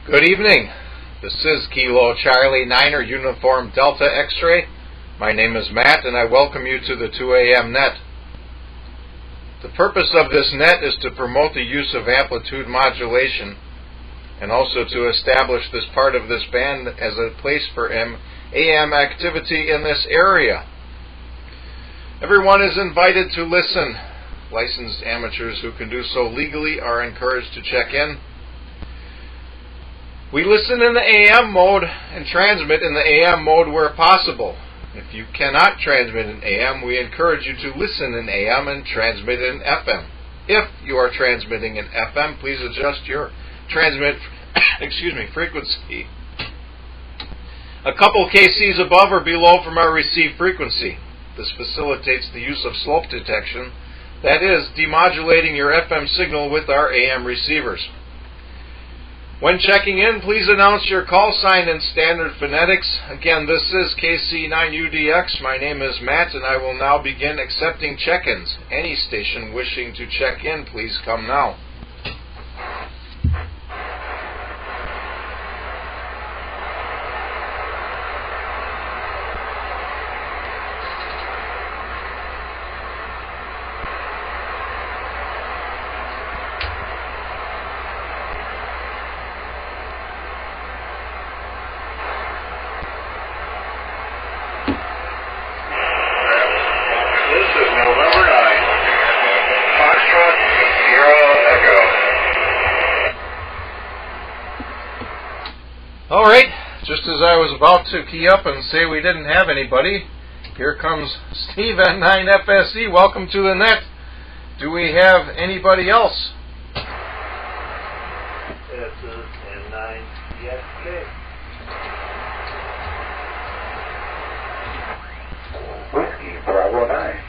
Good evening. This is Kilo Charlie 9er Uniform Delta X-Ray. My name is Matt and I welcome you to the 2 a.m. net. The purpose of this net is to promote the use of amplitude modulation and also to establish this part of this band as a place for AM activity in this area. Everyone is invited to listen. Licensed amateurs who can do so legally are encouraged to check in. We listen in the AM mode and transmit in the AM mode where possible. If you cannot transmit in AM, we encourage you to listen in AM and transmit in FM. If you are transmitting in FM, please adjust your transmit frequency a couple kCs above or below from our receive frequency. This facilitates the use of slope detection, that is, demodulating your FM signal with our AM receivers. When checking in, please announce your call sign in standard phonetics. Again, this is KC9UDX. My name is Matt, and I will now begin accepting check-ins. Any station wishing to check in, please come now. Alright, just as I was about to key up and say we didn't have anybody, here comes Steve N9FSE. Welcome to the net. Do we have anybody else? This is N9EXK. Whiskey Bravo 9.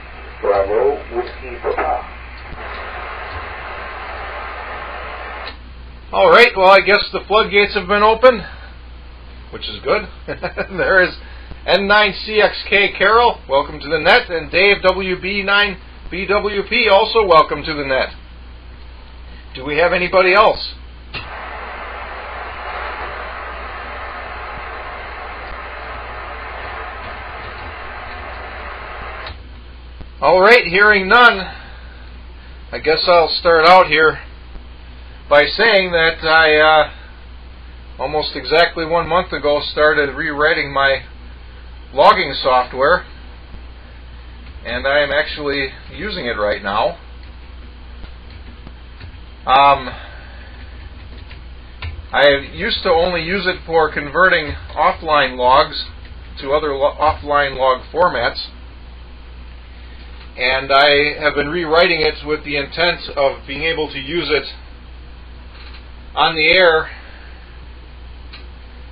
Bravo Whiskey Papa. Alright, well I guess the floodgates have been opened, which is good. There is N9CXK Carol, welcome to the net, and Dave WB9BWP, also welcome to the net. Do we have anybody else? Alright, hearing none, I guess I'll start out here by saying that I almost exactly 1 month ago started rewriting my logging software, and I am actually using it right now. I used to only use it for converting offline logs to other offline log formats, and I have been rewriting it with the intent of being able to use it on the air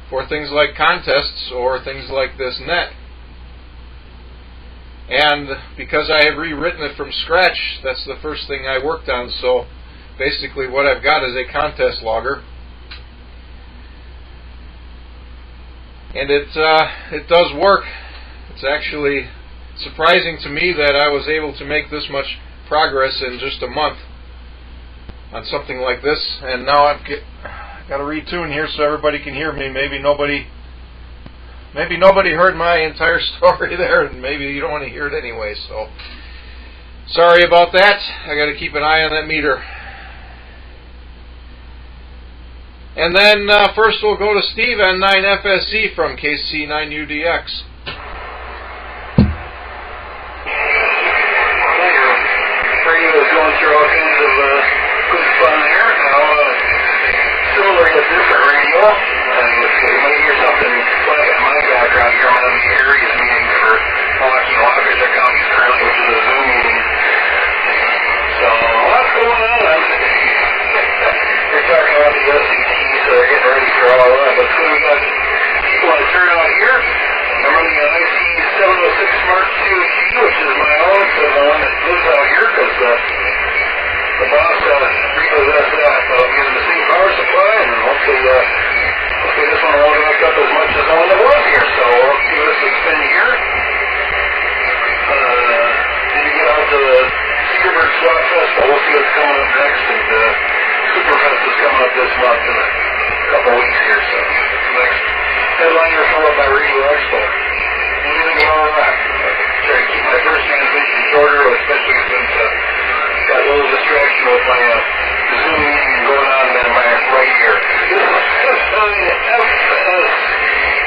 for things like contests or things like this net. And because I have rewritten it from scratch, that's the first thing I worked on. So basically what I've got is a contest logger. And it does work. It's actually surprising to me that I was able to make this much progress in just a month on something like this. And now I've got to retune here so everybody can hear me. Maybe nobody heard my entire story there, and maybe you don't want to hear it anyway. So sorry about that. I got to keep an eye on that meter. And then first we'll go to Steve N9FSE from KC9UDX. Radio is going through all kinds of good fun here. Similar to different radio. You might hear something flat in my background here. I'm having the areas meeting for Milwaukee and Waukesha counties currently, which is a Zoom meeting. So, what's going on? We're talking about the SCT, so they're getting ready for all that. But so we got people on the turnout here. I'm running an IC706 Smart 2G, which is my own, so the one that lives out here, because the boss repossessed that. So I'm getting the same power supply, and hopefully this one won't hook up as much as the one that was here. So we'll give this a spin here. Need to get out to the Cedarburg Swap Festival. We'll see what's coming up next, and Superfest is coming up this month in a couple weeks year fill up my radio expo. What do you think of all of that? Try to keep my first transmission shorter, especially since got a little distraction with my Zoom meeting going on in my right ear. This is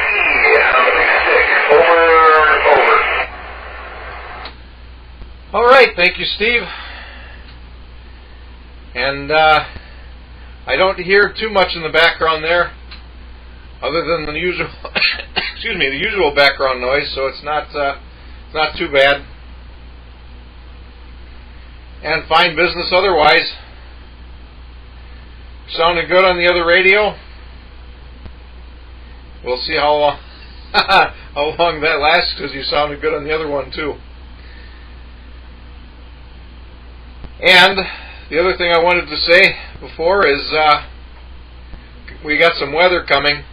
FSE on the big stick. Over. All right, thank you, Steve. And I don't hear too much in the background there, other than the usual, excuse me, the usual background noise. So it's not too bad. And fine business otherwise. Sounding good on the other radio. We'll see how long how long that lasts, because you sounded good on the other one too. And the other thing I wanted to say before is we got some weather coming.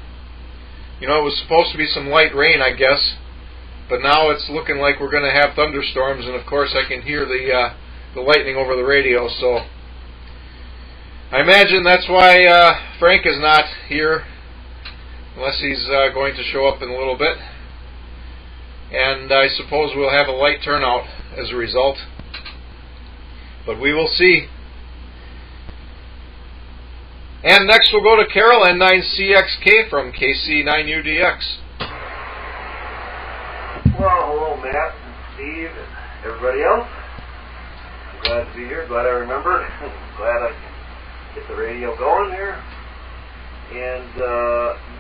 You know, it was supposed to be some light rain, I guess, but now it's looking like we're going to have thunderstorms, and of course I can hear the lightning over the radio, so I imagine that's why Frank is not here, unless he's going to show up in a little bit. And I suppose we'll have a light turnout as a result, but we will see. And next we'll go to Carol, N9CXK from KC9UDX. Well, hello Matt and Steve and everybody else. I'm glad to be here, glad I remembered. Glad I can get the radio going here. And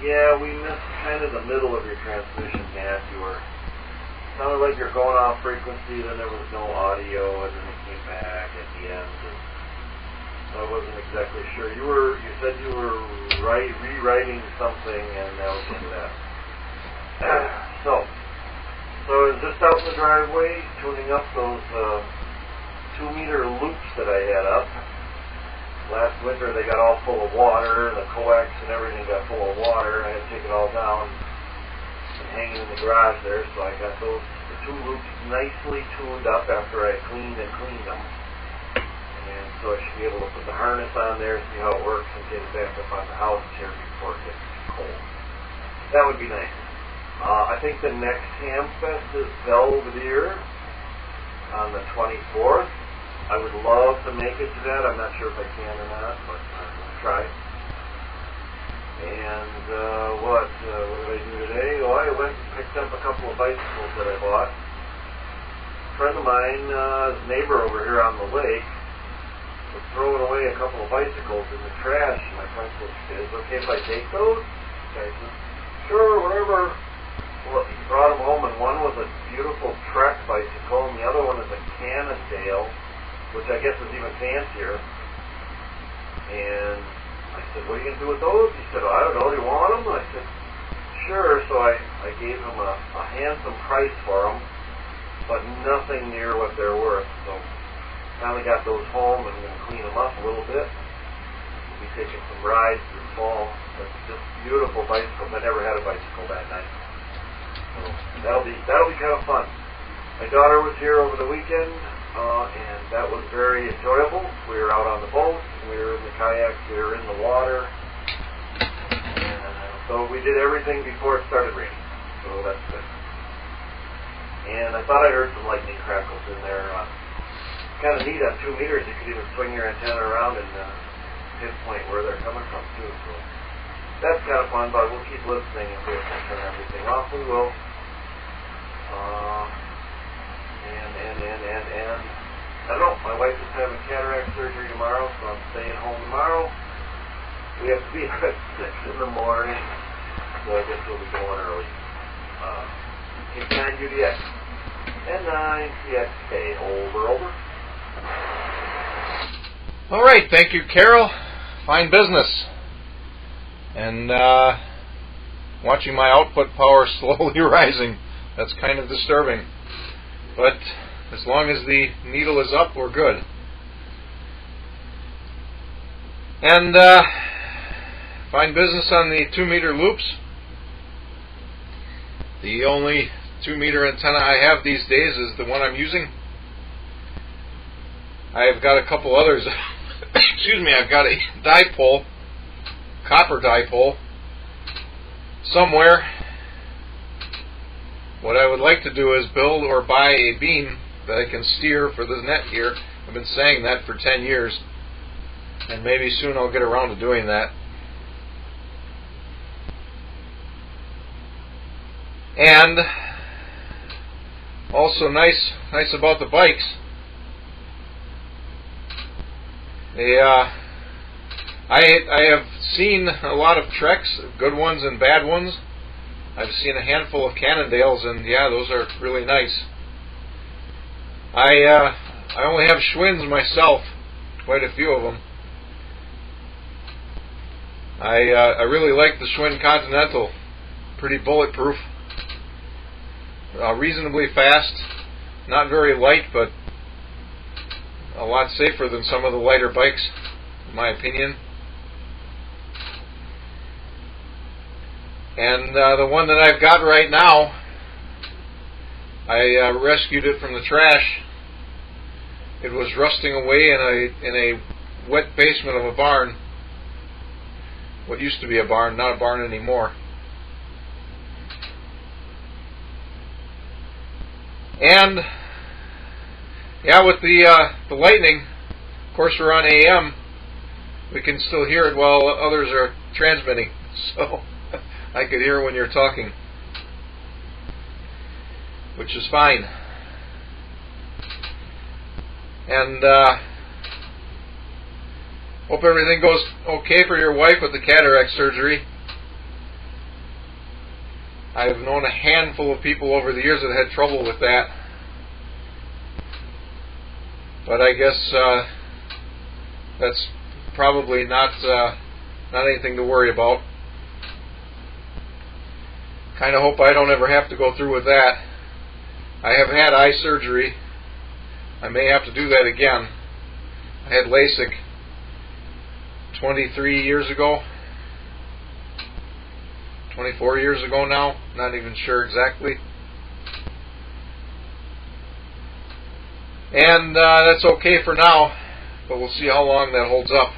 yeah, we missed kind of the middle of your transmission, Matt. You were sounded like you're going off frequency, then there was no audio, and then it came back at the end. And so I wasn't exactly sure. You said you were rewriting something, and that was into that. So I was just out in the driveway tuning up those 2-meter loops that I had up. Last winter they got all full of water, the coax and everything got full of water. I had to take it all down and hanging in the garage there, so I got the 2 loops nicely tuned up after I cleaned them. And so I should be able to put the harness on there, see how it works, and get it back up on the house here before it gets cold. That would be nice. I think the next Hamfest is Belvedere on the 24th. I would love to make it to that. I'm not sure if I can or not, but I'm going to try. And what did I do today? Oh, I went and picked up a couple of bicycles that I bought. A friend of mine, his neighbor over here on the lake, was throwing away a couple of bicycles in the trash. My friend said, "Is it okay if I take those?" I said, "Sure, whatever." Well, he brought them home, and one was a beautiful Trek bicycle, and the other one is a Cannondale, which I guess is even fancier. And I said, "What are you going to do with those?" He said, "I don't know, do you want them?" I said, "Sure." So I gave him a handsome price for them, but nothing near what they're worth. So finally got those home and going to clean them up a little bit. We'll be taking some rides this fall. But just beautiful bicycles. I never had a bicycle that nice. So that'll be kind of fun. My daughter was here over the weekend, and that was very enjoyable. We were out on the boat, we were in the kayaks, we were in the water. And so we did everything before it started raining. So that's good. And I thought I heard some lightning crackles in there. Kind of neat on 2 meters. You could even swing your antenna around and pinpoint where they're coming from too. So that's kind of fun, but we'll keep listening. If we have to turn everything off, we will. And I don't know. My wife is having cataract surgery tomorrow, so I'm staying home tomorrow. We have to be up at 6 in the morning, so I guess we'll be going early. K9UDX. N9CXK. Over. All right, thank you, Carol. Fine business. And watching my output power slowly rising. That's kind of disturbing. But as long as the needle is up, we're good. And fine business on the 2-meter loops. The only 2-meter antenna I have these days is the one I'm using. I've got a couple others. Excuse me, I've got a dipole, copper dipole, somewhere, what I would like to do is build or buy a beam that I can steer for the net here. I've been saying that for 10 years, and maybe soon I'll get around to doing that. And also nice about the bikes, I have seen a lot of Treks, good ones and bad ones. I've seen a handful of Cannondales, and yeah, those are really nice. I only have Schwinn's myself, quite a few of them. I really like the Schwinn Continental, pretty bulletproof, reasonably fast, not very light, but a lot safer than some of the lighter bikes, in my opinion. And the one that I've got right now, I rescued it from the trash. It was rusting away in a wet basement of a barn. What used to be a barn, not a barn anymore. And yeah, with the lightning, of course we're on AM. We can still hear it while others are transmitting. So I could hear when you're talking, which is fine. And hope everything goes okay for your wife with the cataract surgery. I've known a handful of people over the years that had trouble with that, but I guess that's probably not anything to worry about. Kind of hope I don't ever have to go through with that. I have had eye surgery. I may have to do that again. I had LASIK 23 years ago. 24 years ago now. Not even sure exactly. And that's okay for now, but we'll see how long that holds up.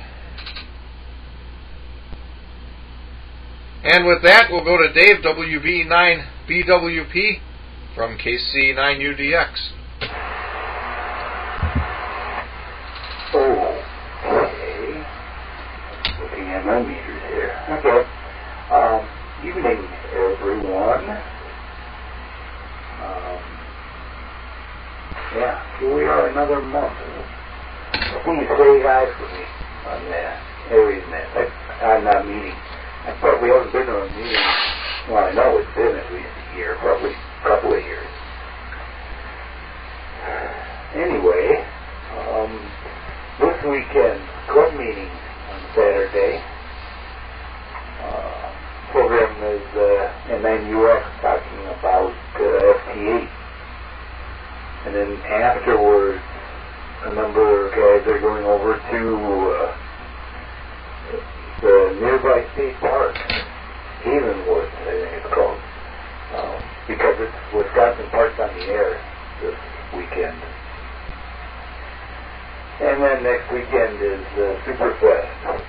And with that, we'll go to Dave, WB9BWP, from KC9UDX. Okay. Looking at my meters here. Okay. Evening, everyone. Yeah, here we are another month. Please say hi for me on Aries Net. I'm not meeting. I thought we haven't been to a meeting. Well, I know it's been at least a year, probably a couple of years. Anyway, this weekend, club meeting on Saturday. Program is MNUX talking about FT8. And then afterwards, a number of guys are going over to the nearby state park, Havenwood, I think it's called, because it's Wisconsin Parks on the Air this weekend. And then next weekend is Superfest.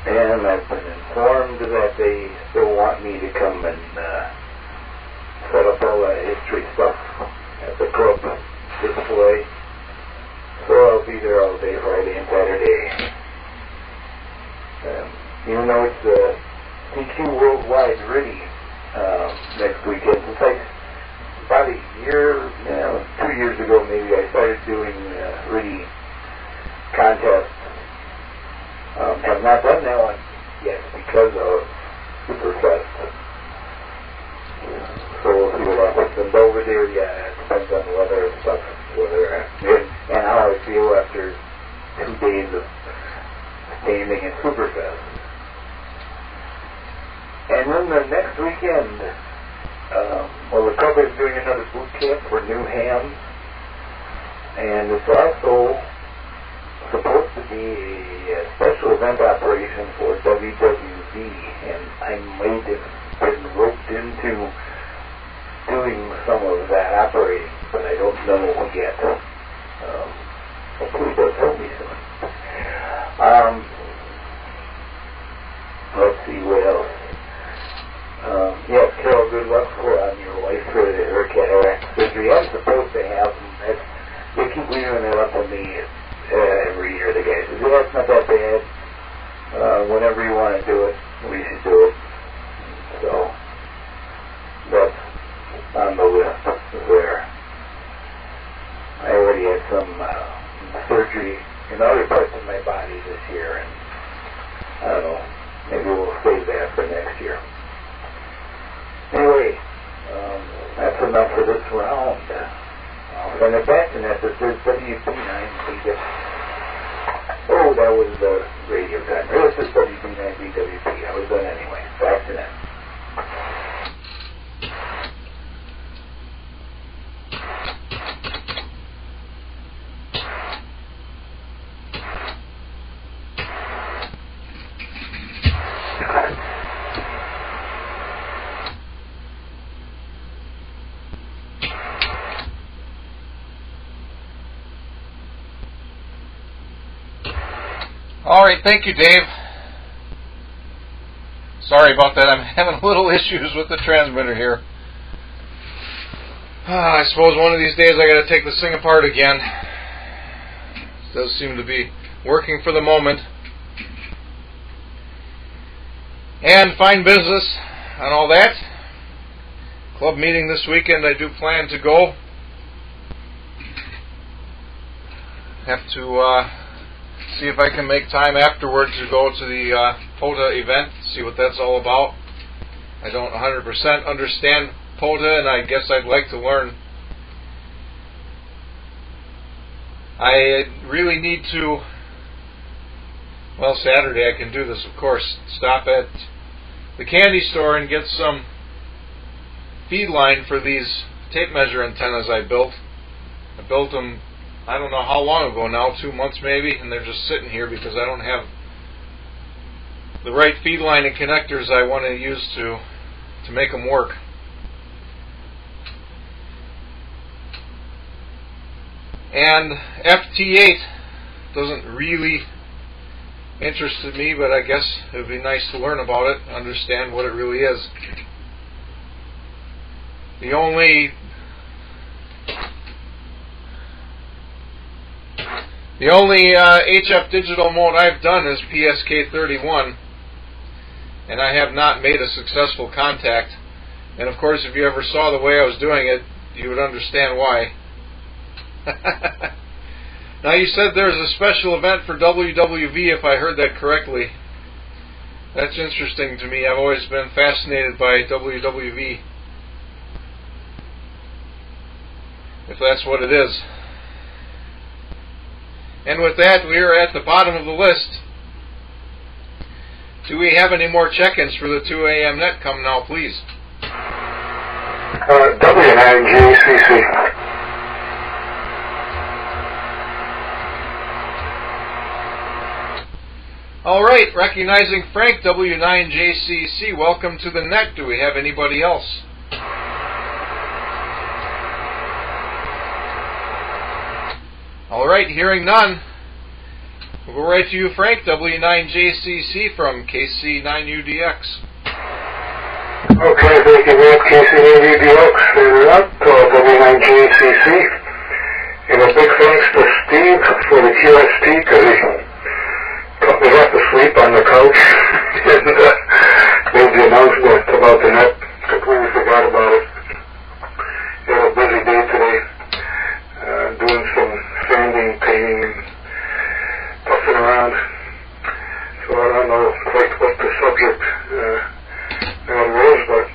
And I've been informed that they still want me to come and set up all that history stuff at the club display. So I'll be there all day, Friday and Saturday. Even though it's the CQ Worldwide Ready next weekend, it's like about a year, 2 years ago maybe, I started doing Ready contests. Have not done that one yet because of Superfest. So we'll see what happens. And over there, yeah, it depends on the weather and stuff, and how I feel after 2 days of standing in Superfest. And then the next weekend, the club is doing another boot camp for new hands, and it's also supposed to be a special event operation for WWV, and I might have been roped into doing some of that operating, but I don't know yet. Hopefully they'll tell me soon. Let's see what else. Yes, Carol, good luck on your wife for her parts in my body this year, and I don't know, maybe we'll save that for next year. Anyway, that's enough for this round. I'll send it back to that. This is WB9BWP. Oh, that was the radio time. This is WB9BWP. I was done anyway. Back to that. All right, thank you, Dave. Sorry about that. I'm having little issues with the transmitter here. I suppose one of these days I got to take this thing apart again. It does seem to be working for the moment. And fine business and all that. Club meeting this weekend. I do plan to go. Have to see if I can make time afterward to go to the POTA event, see what that's all about. I don't 100% understand POTA, and I guess I'd like to learn. I really need to, well, Saturday I can do this, of course, stop at the candy store and get some feed line for these tape measure antennas I built. I built them, I don't know how long ago now, 2 months maybe, and they're just sitting here because I don't have the right feed line and connectors I want to use to make them work. And FT8 doesn't really interest me, but I guess it would be nice to learn about it, understand what it really is. The only HF digital mode I've done is PSK31, and I have not made a successful contact. And of course, if you ever saw the way I was doing it, you would understand why. Now, you said there's a special event for WWV, if I heard that correctly. That's interesting to me. I've always been fascinated by WWV, if that's what it is. And with that, we are at the bottom of the list. Do we have any more check-ins for the 2 a.m. net? Come now, please. W9JCC. All right, recognizing Frank, W9JCC, welcome to the net. Do we have anybody else? All right, hearing none, we'll go right to you, Frank, W9JCC from KC9UDX. Okay, thank you, Matt. KC9UDX, and up W9JCC. And a big thanks to Steve for the QST, because he put me half asleep on the couch and made the announcement about the net. Completely forgot about it. Had a busy day today, doing some sanding, painting, and puffing around. So I don't know quite what the subject was, but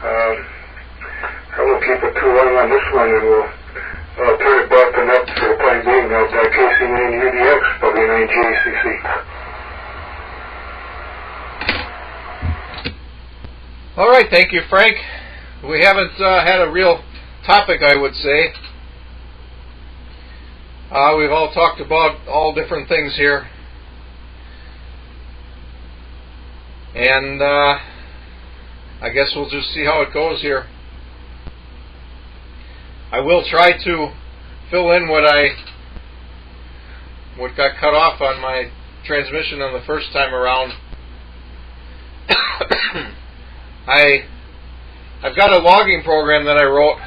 I won't keep it too long on this one, and we'll turn it back to net for the time being. Now, KC9UDX, W9JCC. All right, thank you, Frank. We haven't had a real topic, I would say. We've all talked about all different things here. And I guess we'll just see how it goes here. I will try to fill in what got cut off on my transmission on the first time around. I've got a logging program that I wrote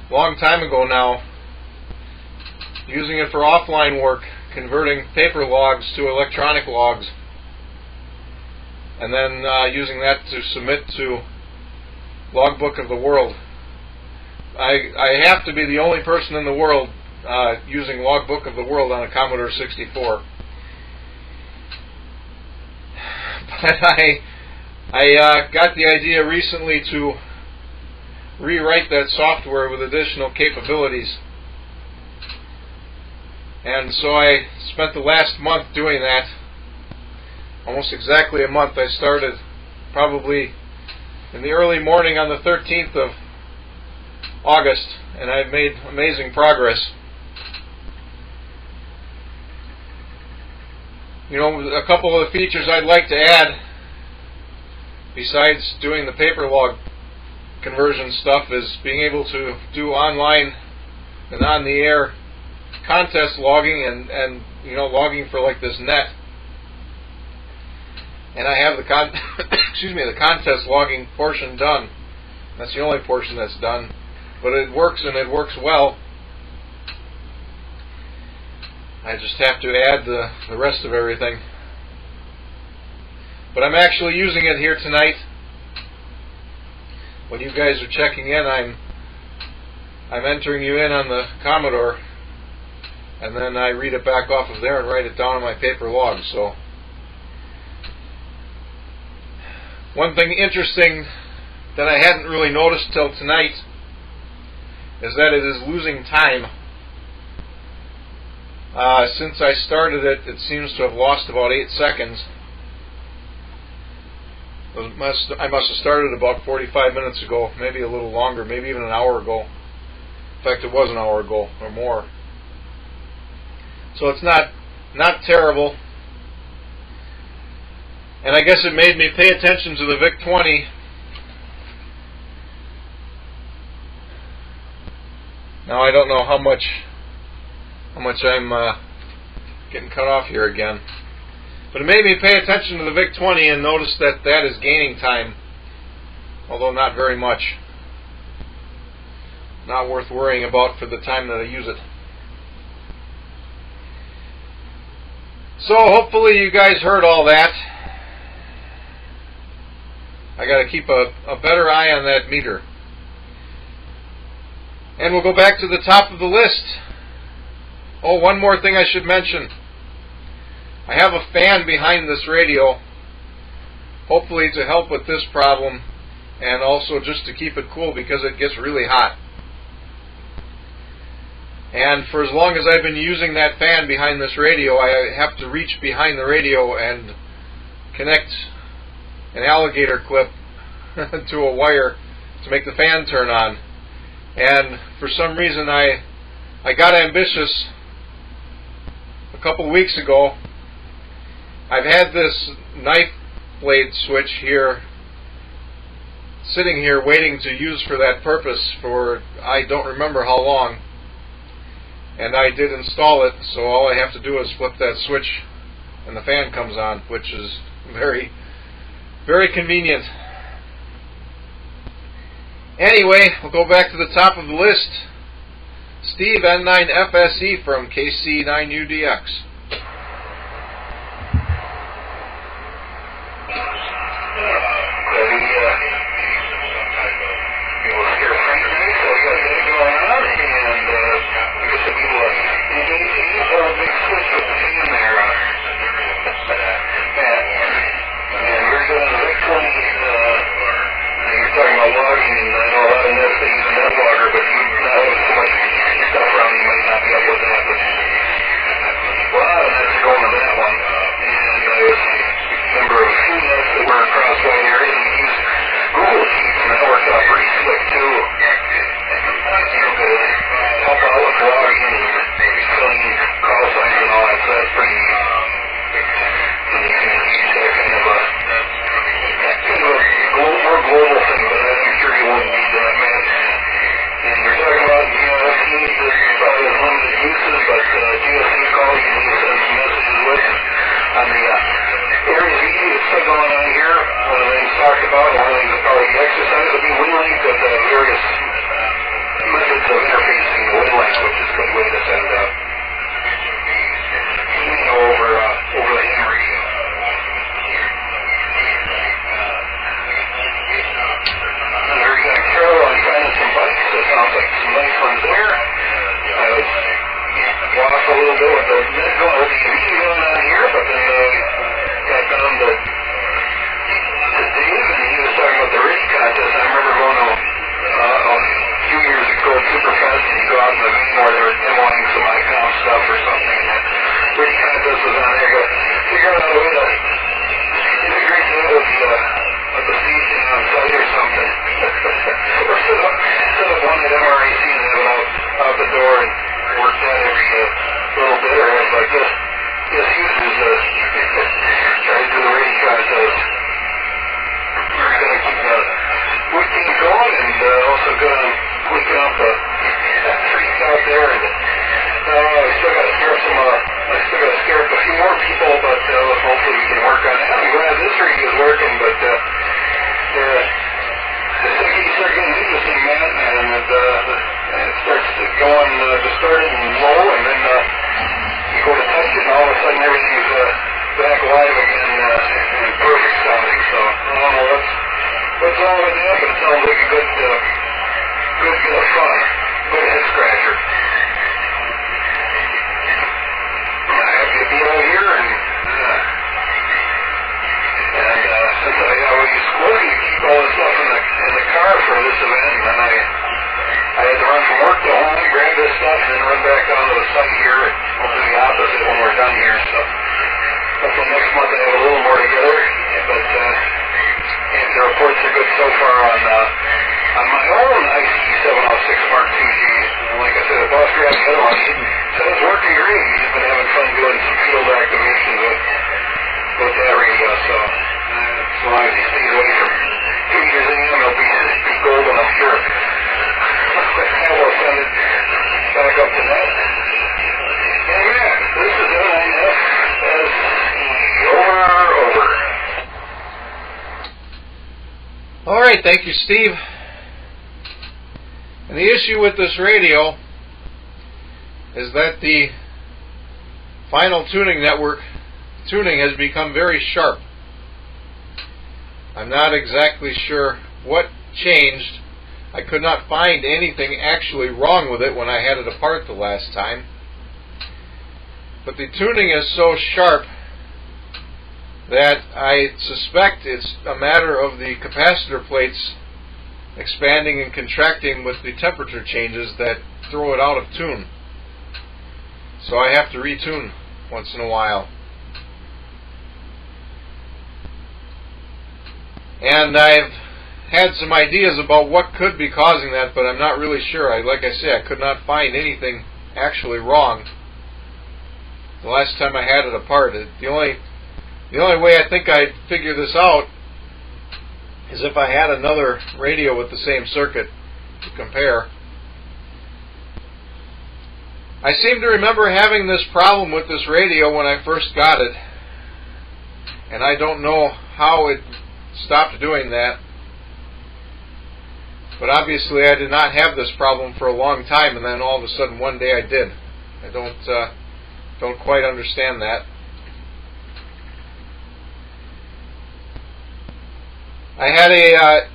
a long time ago now, using it for offline work, converting paper logs to electronic logs, and then using that to submit to Logbook of the World. I have to be the only person in the world using Logbook of the World on a Commodore 64. But I got the idea recently to rewrite that software with additional capabilities. And so I spent the last month doing that. Almost exactly a month. I started probably in the early morning on the 13th of August, and I've made amazing progress. You know, a couple of the features I'd like to add, besides doing the paper log conversion stuff, is being able to do online and on-the-air contest logging and you know, logging for like this net. And I have the the contest logging portion done. That's the only portion that's done, but it works, and it works well. I just have to add the rest of everything. But I'm actually using it here tonight. When you guys are checking in, I'm entering you in on the Commodore, and then I read it back off of there and write it down on my paper log. So, one thing interesting that I hadn't really noticed till tonight is that it is losing time. Since I started it, it seems to have lost about 8 seconds. I must have started about 45 minutes ago, maybe a little longer, maybe even an hour ago. In fact, it was an hour ago or more. So it's not terrible. And I guess it made me pay attention to the VIC-20. Now I don't know how much I'm getting cut off here again. But it made me pay attention to the VIC-20 and notice that that is gaining time, although not very much. Not worth worrying about for the time that I use it. So hopefully you guys heard all that. I got to keep a better eye on that meter. And we'll go back to the top of the list. Oh, one more thing I should mention. I have a fan behind this radio, hopefully to help with this problem, and also just to keep it cool because it gets really hot. And for as long as I've been using that fan behind this radio, I have to reach behind the radio and connect an alligator clip to a wire to make the fan turn on. And for some reason I got ambitious a couple of weeks ago. I've had this knife blade switch here sitting here waiting to use for that purpose for I don't remember how long. And I did install it, so all I have to do is flip that switch and the fan comes on, which is very, very convenient. Anyway, we'll go back to the top of the list. Steve N9FSE from KC9UDX. Well, also good on clicking up the trees out there. And I still got to scare up a few more people, but hopefully we can work on it. I'm glad this radio is working, but the second you start getting into this thing, man, and it starts going distorted and low, and then you go to touch it, and all of a sudden everything's back live again and perfect sounding. So I don't know what's wrong with that, but it sounds like a good bit of fun, good head scratcher. I'm happy to be out here, and since I was working to keep all this stuff in the car for this event, and then I had to run from work to home, grab this stuff, and then run back down to the site here, and hopefully the opposite when we're done here. So hopefully next month I have a little more together, but if the reports are good so far on my own IC706 Mark IIG, and like I said, the boss grabbed the other one. He said it's working great. He's been having fun doing some field activations with that radio, so as long as he stays away from 2 meters AM, he'll be golden, I'm sure. And we'll send it back up to that. And yeah, this is over. All right, thank you, Steve. And the issue with this radio is that the final tuning network tuning has become very sharp. I'm not exactly sure what changed. I could not find anything actually wrong with it when I had it apart the last time. But the tuning is so sharp that I suspect it's a matter of the capacitor plates expanding and contracting with the temperature changes that throw it out of tune. So I have to retune once in a while. And I've had some ideas about what could be causing that, but I'm not really sure. Like I say, I could not find anything actually wrong the last time I had it apart. The only way I think I'd figure this out is if I had another radio with the same circuit to compare. I seem to remember having this problem with this radio when I first got it, and I don't know how it stopped doing that. But obviously I did not have this problem for a long time, and then all of a sudden one day I did. I don't quite understand that. I had a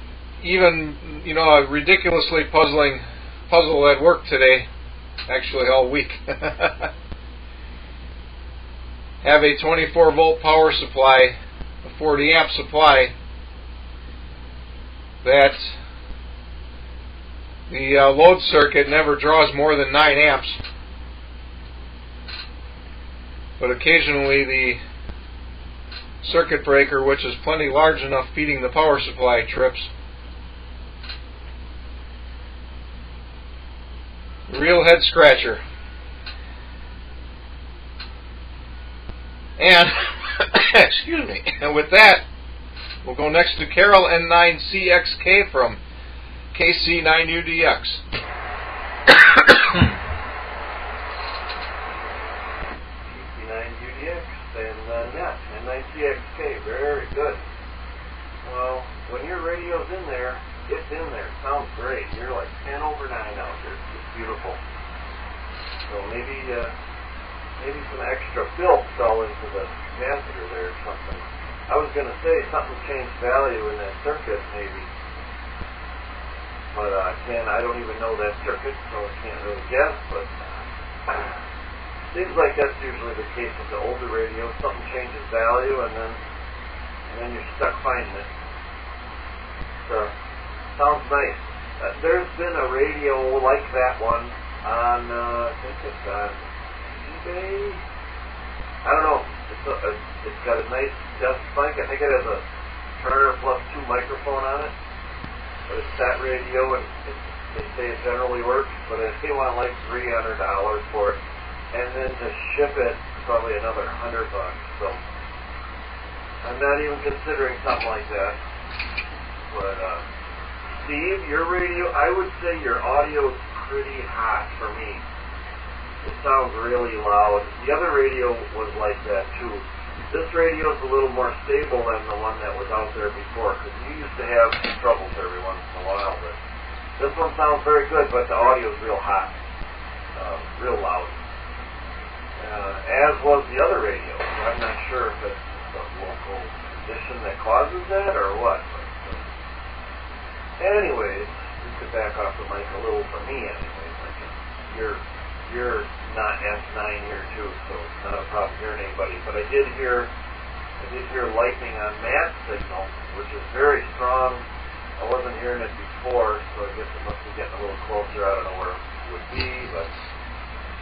ridiculously puzzle at work today, actually all week. Have a 24 volt power supply, a 40 amp supply, that the load circuit never draws more than 9 amps, but occasionally the circuit breaker, which is plenty large enough feeding the power supply, trips. Real head scratcher. And excuse me. And with that, we'll go next to Carol N9CXK from KC9UDX. KC9UDX and yeah, N9CXK, very good. Well, when your radio's in there, it's in there. Sounds great. You're like 10 over 9 out there. It's just beautiful. So maybe some extra filth fell into the capacitor there or something. I was going to say something changed value in that circuit, maybe. But I don't even know that circuit, so I can't really guess. But seems like that's usually the case with the older radios. Something changes value, and then you're stuck finding it. So sounds nice. There's been a radio like that one on, I think it's on eBay. I don't know. It's got a nice dust spike. I think it has a Turner plus 2 microphone on it. But it's that radio, and they say it generally works. But they want like $300 for it, and then to ship it, probably another $100. So I'm not even considering something like that. But Steve, your radio, I would say your audio is pretty hot for me. It sounds really loud. The other radio was like that too. This radio is a little more stable than the one that was out there before, because you used to have some troubles every once in a while. But this one sounds very good, but the audio is real hot, real loud. As was the other radio. I'm not sure if it's the local condition that causes that or what. But, anyways, you could back off the mic a little for me, anyways. You're not S9 here too, so it's not a problem hearing anybody. But I did hear lightning on Matt's signal, which is very strong. I wasn't hearing it before, so I guess it must be getting a little closer. I don't know where it would be, but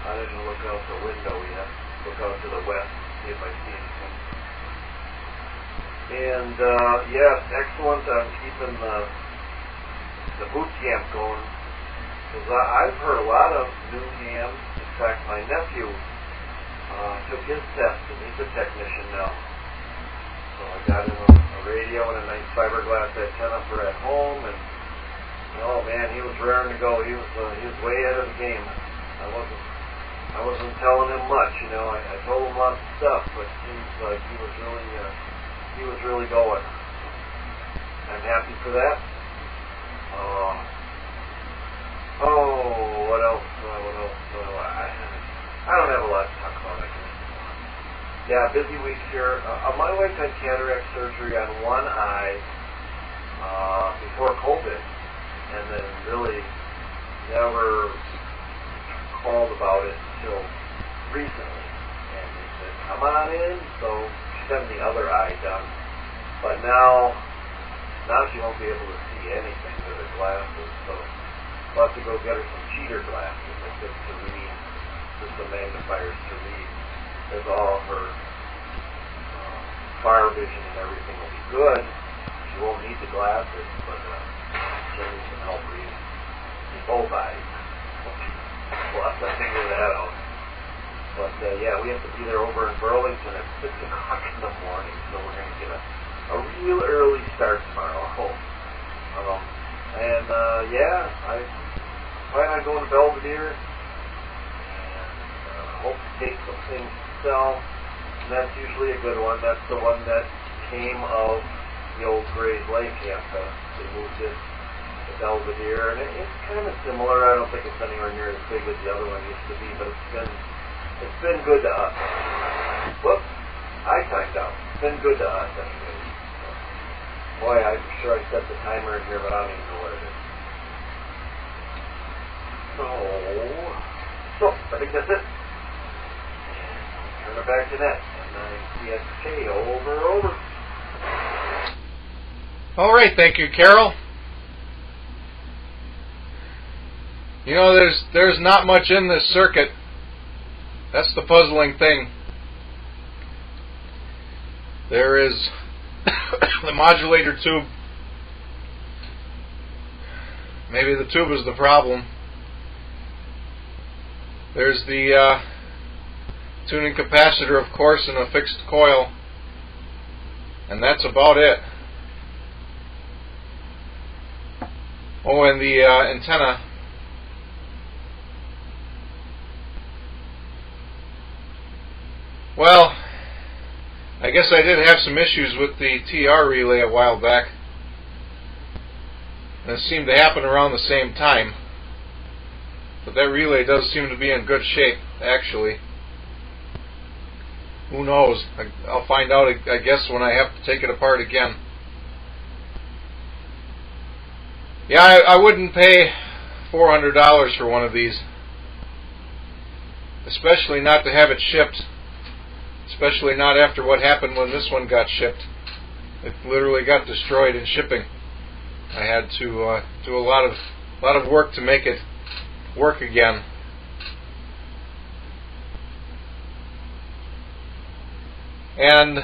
I didn't look out the window yet. Look out to the west, see if I see anything. And yes, excellent on keeping the boot camp going. Because I've heard a lot of new hams. In fact, my nephew took his test, and he's a technician now. So I got him a radio and a nice fiberglass antenna for at home, and oh man, he was raring to go. He was way ahead of the game. I wasn't telling him much, you know. I told him lots of stuff, but it seems like he was really going. I'm happy for that. What else? I don't have a lot to talk about, I guess. Yeah, busy week here. My wife had cataract surgery on one eye before COVID, and then really never called about it until recently. And they said, come on in. So she's having the other eye done. But now she won't be able to see anything with her glasses. So I'll have to go get her some cheater glasses, I think, to read, just the magnifiers to read. Because all of her fire vision and everything will be good. She won't need the glasses, but she'll need some help reading in both eyes. We'll have to figure that out. But yeah, we have to be there over in Burlington at 6 o'clock in the morning, so we're going to get a real early start tomorrow. Yeah, I plan on going to Belvedere and hope to take some things to sell. And that's usually a good one. That's the one that came of the old Gray's Lake campus. They moved it to Belvedere, and it's kind of similar. I don't think it's anywhere near as big as the other one used to be, but it's been good to us. Whoops, I timed out. It's been good to us anyway. Boy, I'm sure I set the timer in here, but I don't even know what it is. So I think that's it. Turn it back to net. N9CSK, over. All right, thank you, Carol. You know, there's not much in this circuit. That's the puzzling thing. There is the modulator tube. Maybe the tube is the problem. There's the tuning capacitor, of course, and a fixed coil. And that's about it. Oh, and the antenna. Well, I guess I did have some issues with the TR relay a while back. And it seemed to happen around the same time. But that relay does seem to be in good shape, actually. Who knows? I'll find out, I guess, when I have to take it apart again. Yeah, I wouldn't pay $400 for one of these. Especially not to have it shipped. Especially not after what happened when this one got shipped. It literally got destroyed in shipping. I had to do a lot of work to make it work again. And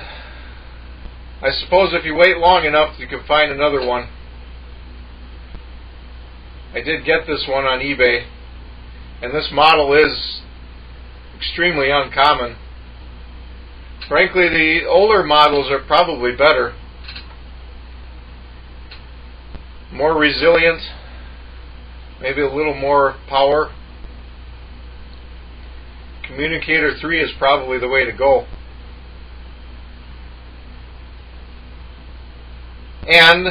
I suppose if you wait long enough, you can find another one. I did get this one on eBay, and this model is extremely uncommon. Frankly, the older models are probably better. more resilient, maybe a little more power. Communicator 3 is probably the way to go. And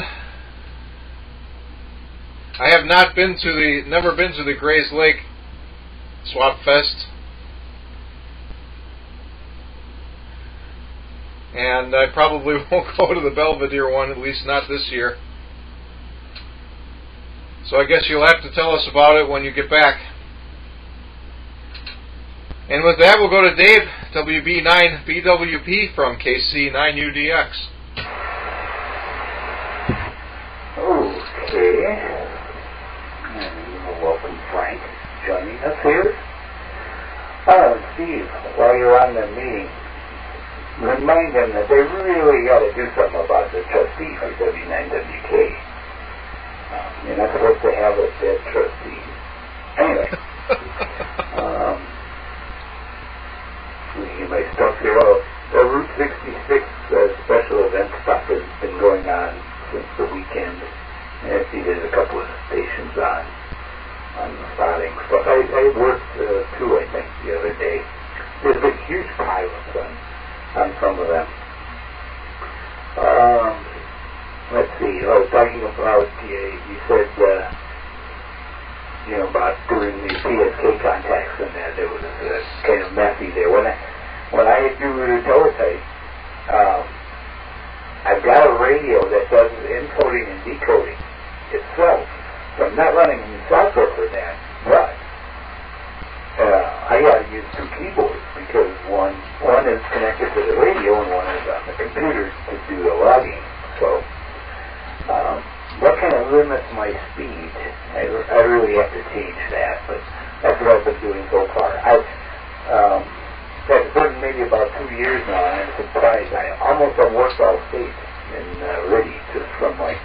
I have never been to the Grays Lake Swap Fest, and I probably won't go to the Belvedere one, at least not this year. So I guess you'll have to tell us about it when you get back. And with that, we'll go to Dave, WB9BWP from KC9UDX. Okay. And welcome, Frank, joining us here. Steve, while you're on the meeting, remind them that they really got to do something about the trustee for W9WK. You're not supposed to have a dead trustee. Anyway. Reading my stuff here. The Route 66 special event stuff has been going on since the weekend. I see there's a couple of stations on the spotting stuff. I worked two, I think, the other day. There's been huge pilots on some of them. Let's see. I was talking about, you said, about doing the PSK contacts and that. It was kind of messy there. When I do the teletype, I've got a radio that does encoding and decoding itself. So I'm not running any software for that, but I got to use two keyboards because one is connected to the radio and one is on the computer to do the logging. So that kind of limits my speed. I really have to change that, but that's what I've been doing so far. That's been maybe about 2 years now, and I'm surprised. I almost have worked all state in Riddy just from like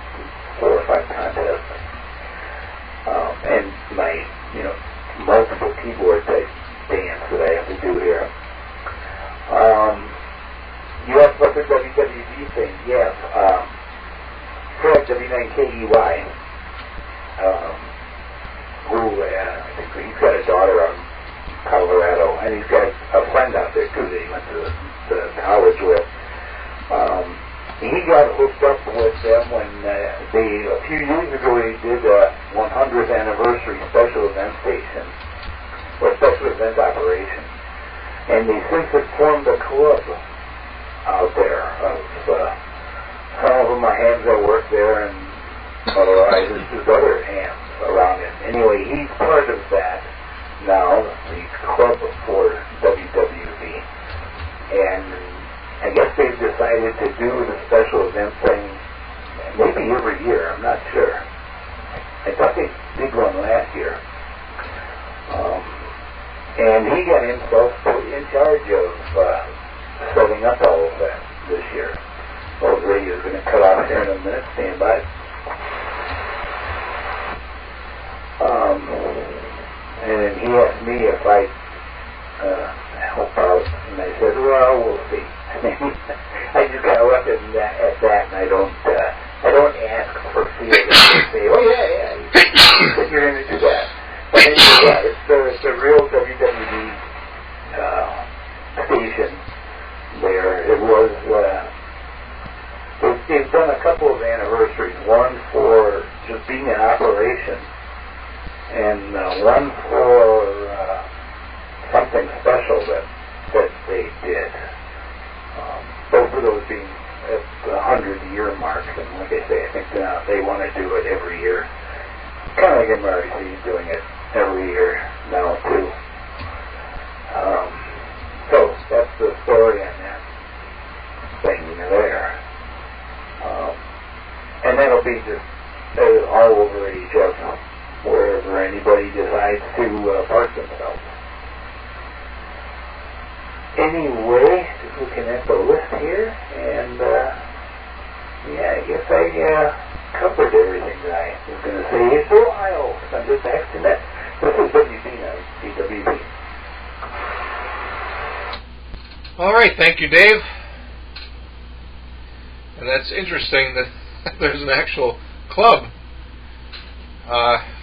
4 or 5 contests. And my, multiple keyboard type dance that I have to do here. You asked about the WWD thing. Yes. Fred, W9KEY, who I think he's got a daughter out in Colorado, and he's got a friend out there too that he went to college with. He got hooked up with them when a few years ago they did a 100th anniversary special event station, or special event operation, and they since have formed a club out there of some of them are hands that work there, and otherwise there's other hands around it. Anyway, he's part of that now, the club for WWV, and I guess they've decided to do the special event thing maybe every year. I'm not sure. I thought they did one last year. And he got himself put in charge of setting up all of that this year. Well, the radio's going to cut off here in a minute. Stand by. And he asked me if I'd help out, and I said, well, we'll see. I just kind of left it at that, and I don't ask for feelings and say, oh yeah, you said you're going to do that. But anyway, yeah, it's a real WWD station there. It was, they've done a couple of anniversaries, one for just being in operation, and one for something special that they did. Both of those being at the 100-year mark, and like I say, I think they want to do it every year. Kind of like MRC doing it every year now too. So that's the story on that thing there. And that'll be just all over HF, wherever anybody decides to park themselves. Anyway, just looking at the list here, and yeah, I guess I covered everything that I was going to say. It's Ohio. I'm just asking that. This is WB9BWP. All right, thank you, Dave. And that's interesting that there's an actual club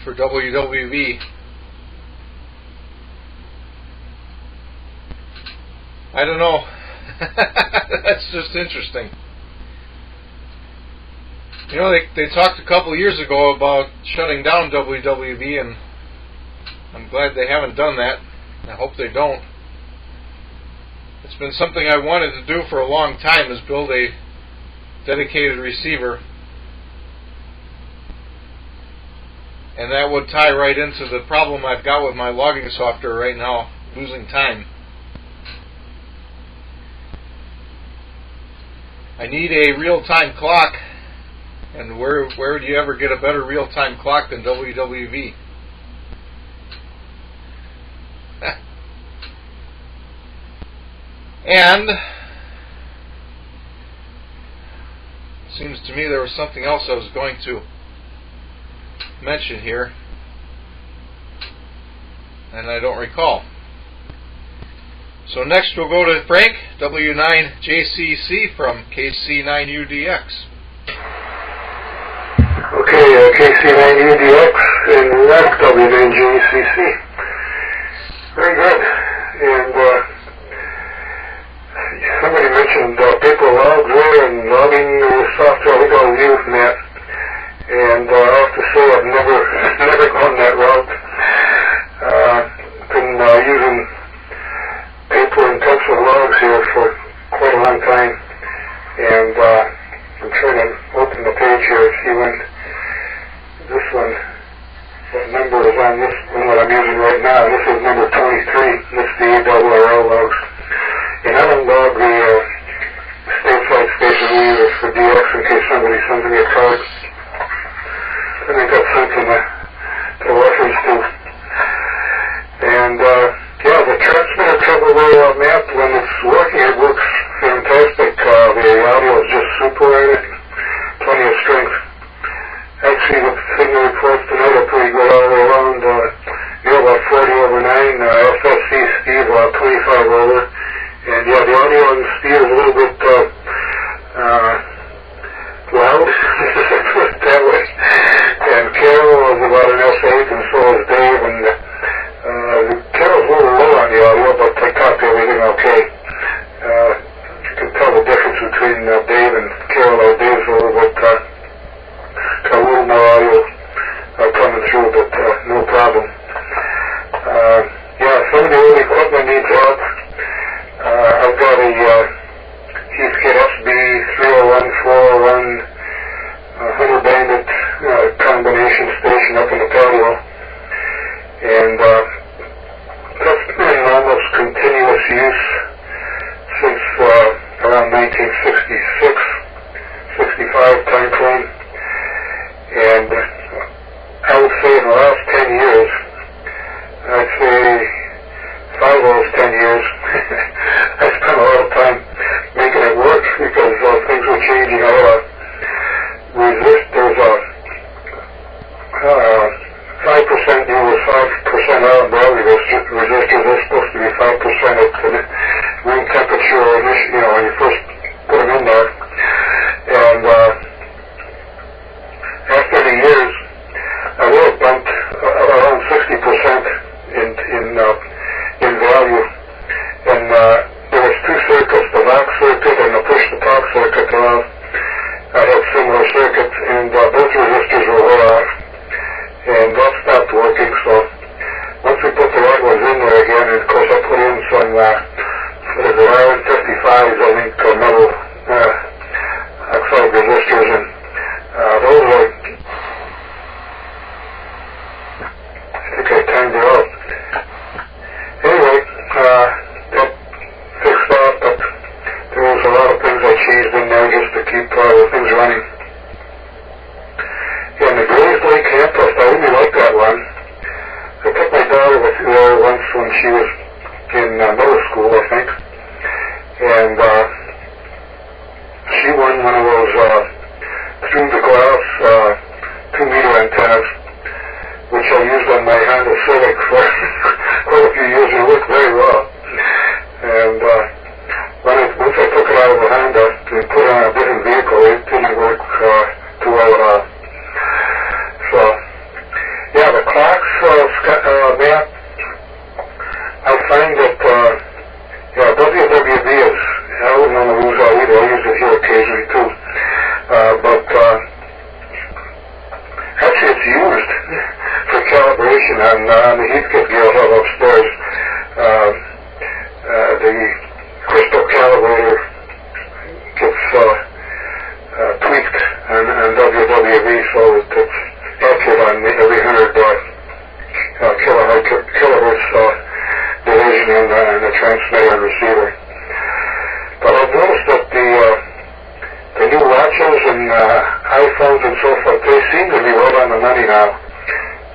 for WWV. I don't know. That's just interesting. You know, they talked a couple years ago about shutting down WWV, and I'm glad they haven't done that. I hope they don't. It's been something I wanted to do for a long time, is build a dedicated receiver. And that would tie right into the problem I've got with my logging software right now, losing time. I need a real-time clock, and where do you ever get a better real-time clock than WWV? And it seems to me there was something else I was going to mention here, and I don't recall. So next we'll go to Frank, W9JCC from KC9UDX. Okay, KC9UDX and that's W9JCC. Very good. And somebody mentioned paper logs there and logging software. I think I'll use that. And I have to say I've never gone that route. Been using paper and pencil logs here for quite a long time. And I'm trying to open the page here and see when this one, what number is on this one that I'm using right now. This is number 23. This is the ARRL logs. And I don't log the stateside station either for DX in case somebody sends me a card. I think that's something to reference to. And yeah, the transmitter trouble map, when it's working, it works fantastic. The audio is just super in it, plenty of strength. Actually, the signal reports tonight are pretty good all the way around. You're about 40/9, FSC speed about 25 over. And yeah, the audio on the speed is a little bit loud, put it that way. And Carol is about an S8, and so is Dave. And Carol's a little low on the audio, but I copy everything okay. You can tell the difference between Dave and Carol. Dave's a little bit, got a little more audio coming through, but no problem. Yeah, some of the old equipment needs help. I've got a Heathkit SB301-401 100 bandit combination station up in the patio, and that's been in almost continuous use since around 1966, 65 time frame. And I would say in the last 10 years, I'd say 5 of those 10 years, I spent a lot of time making it work because things were changing. I had a there's a 5%, there was 5% out of body resistors. They're supposed to be 5% at the room temperature, when you first put them in there. And after the years, I really bumped around 60% in value. And there was two circuits, the lock circuit and the push-to-talk circuit. I had similar circuits, and both resistors were way off. And that stopped working, so once we put the right ones in there again, and of course I put in some RN55s, I think, metal oxide resistors, and those are, I think I timed it out. Anyway, that fixed that, but there was a lot of things I changed in there just to keep the things running. And the Grays Lake campus, I really like that one. I took my daughter with me there once when she was in middle school, I think. And she won one of those through the glass 2-meter antennas, which I used on my Honda Civic for quite a few years, and it worked very well. And once I took it out of the Honda and put it on a different vehicle, it didn't work too well at all. So occasionally too. But actually it's used for calibration on the Heathkit gear I have upstairs. The crystal calibrator gets tweaked on WWV so it's accurate on every 100 kilohertz division in the transmitter and receiver. But I've noticed that the new watches and iPhones and so forth, they seem to be right on the money now.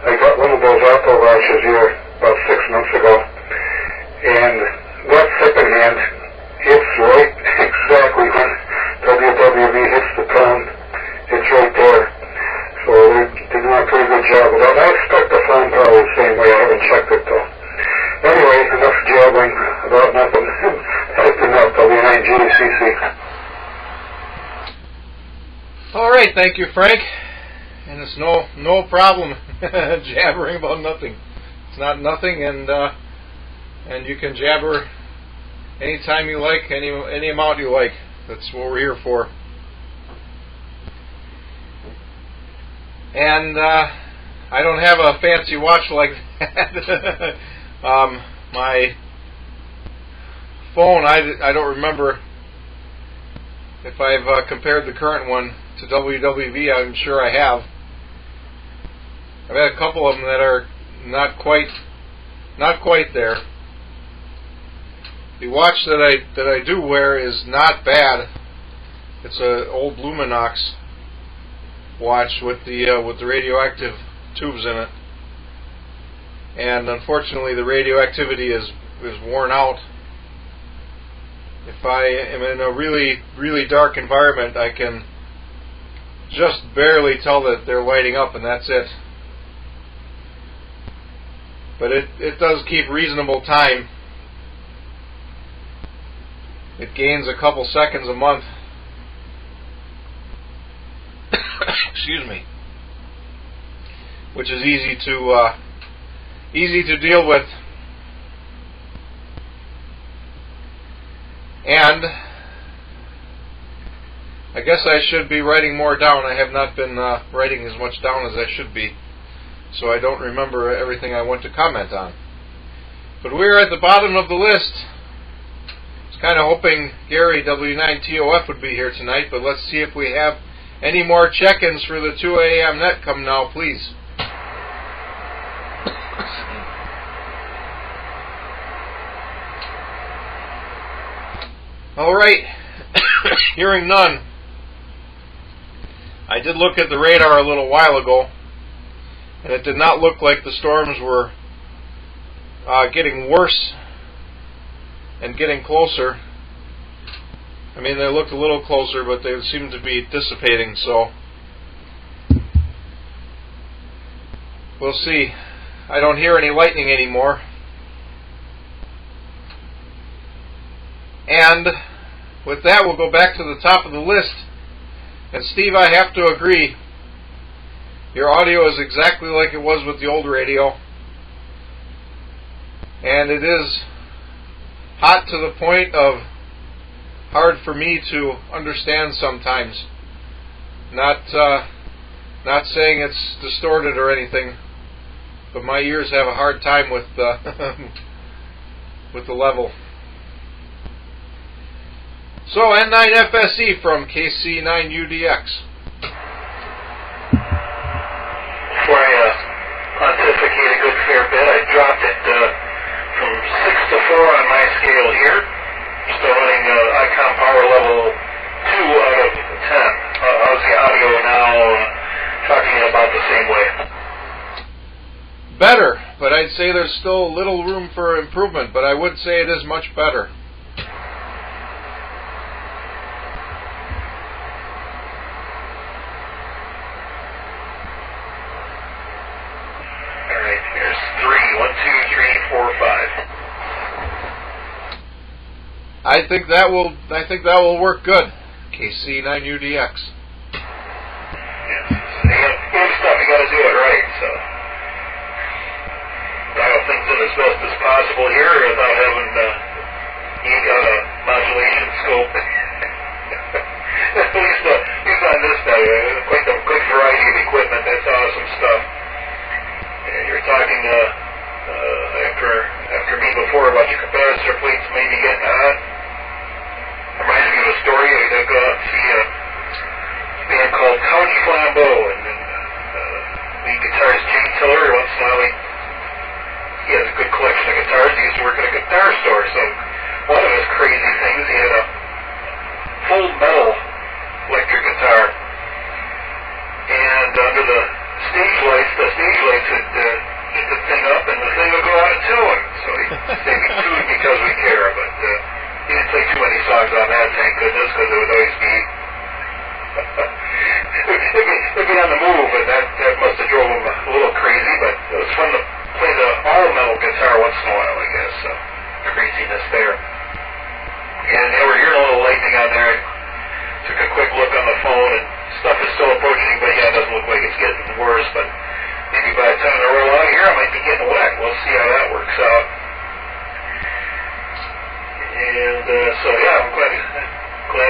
I got one of those Apple watches here about 6 months ago, and that second hand, it's right exactly when WWV hits the tone. It's right there. So they're doing a pretty good job of that. I expect the phone probably the same way. I haven't checked it though. Anyway, enough jabbering about nothing. That's enough. W9GCC. All right, thank you, Frank. And it's no problem jabbering about nothing. It's not nothing, and you can jabber anytime you like, any amount you like. That's what we're here for. And I don't have a fancy watch like that. My phone, I don't remember if I've compared the current one to WWV. I'm sure I have. I've had a couple of them that are not quite there. The watch that I do wear is not bad. It's an old Luminox watch with the radioactive tubes in it, and unfortunately the radioactivity is worn out. If I am in a really dark environment, I can just barely tell that they're lighting up, and that's it. But it does keep reasonable time. It gains a couple seconds a month. Excuse me. Which is easy to deal with. And I guess I should be writing more down. I have not been writing as much down as I should be, so I don't remember everything I want to comment on. But we're at the bottom of the list. I was kind of hoping Gary W9TOF would be here tonight, but let's see if we have any more check-ins for the 2 a.m. net. Come now, please. All right. Hearing none. I did look at the radar a little while ago, and it did not look like the storms were getting worse and getting closer. I mean, they looked a little closer, but they seemed to be dissipating, so we'll see. I don't hear any lightning anymore. And with that, we'll go back to the top of the list. And Steve, I have to agree. Your audio is exactly like it was with the old radio. And it is hot to the point of hard for me to understand sometimes. Not saying it's distorted or anything, but my ears have a hard time with with the level. So N9FSE from KC9UDX. Before I pontificate a good fair bit, I dropped it from 6 to 4 on my scale here. Still running ICOM power level 2 out of 10. How's the audio now? Talking about the same way. Better, but I'd say there's still little room for improvement, but I would say it is much better. Alright, here's 3. 1, 2, 3, 4, 5. I think that will work good. KC9UDX. Yeah, good stuff. You got to do it right. So dial things in as best as possible here without having eke out a modulation scope.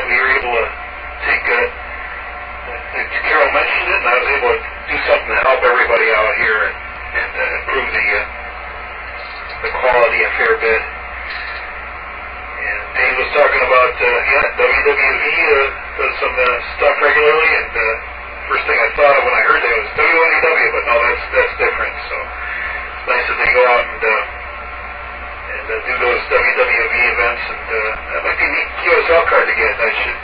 we were able to take Carol mentioned it, and I was able to do something to help everybody out here and improve the quality a fair bit. And Dave was talking about, WWV does some stuff regularly, and first thing I thought of when I heard that was WNEW, but no, that's different. So it's nice that they go out and do those WWV events, and that might be a neat QSL card to get. I should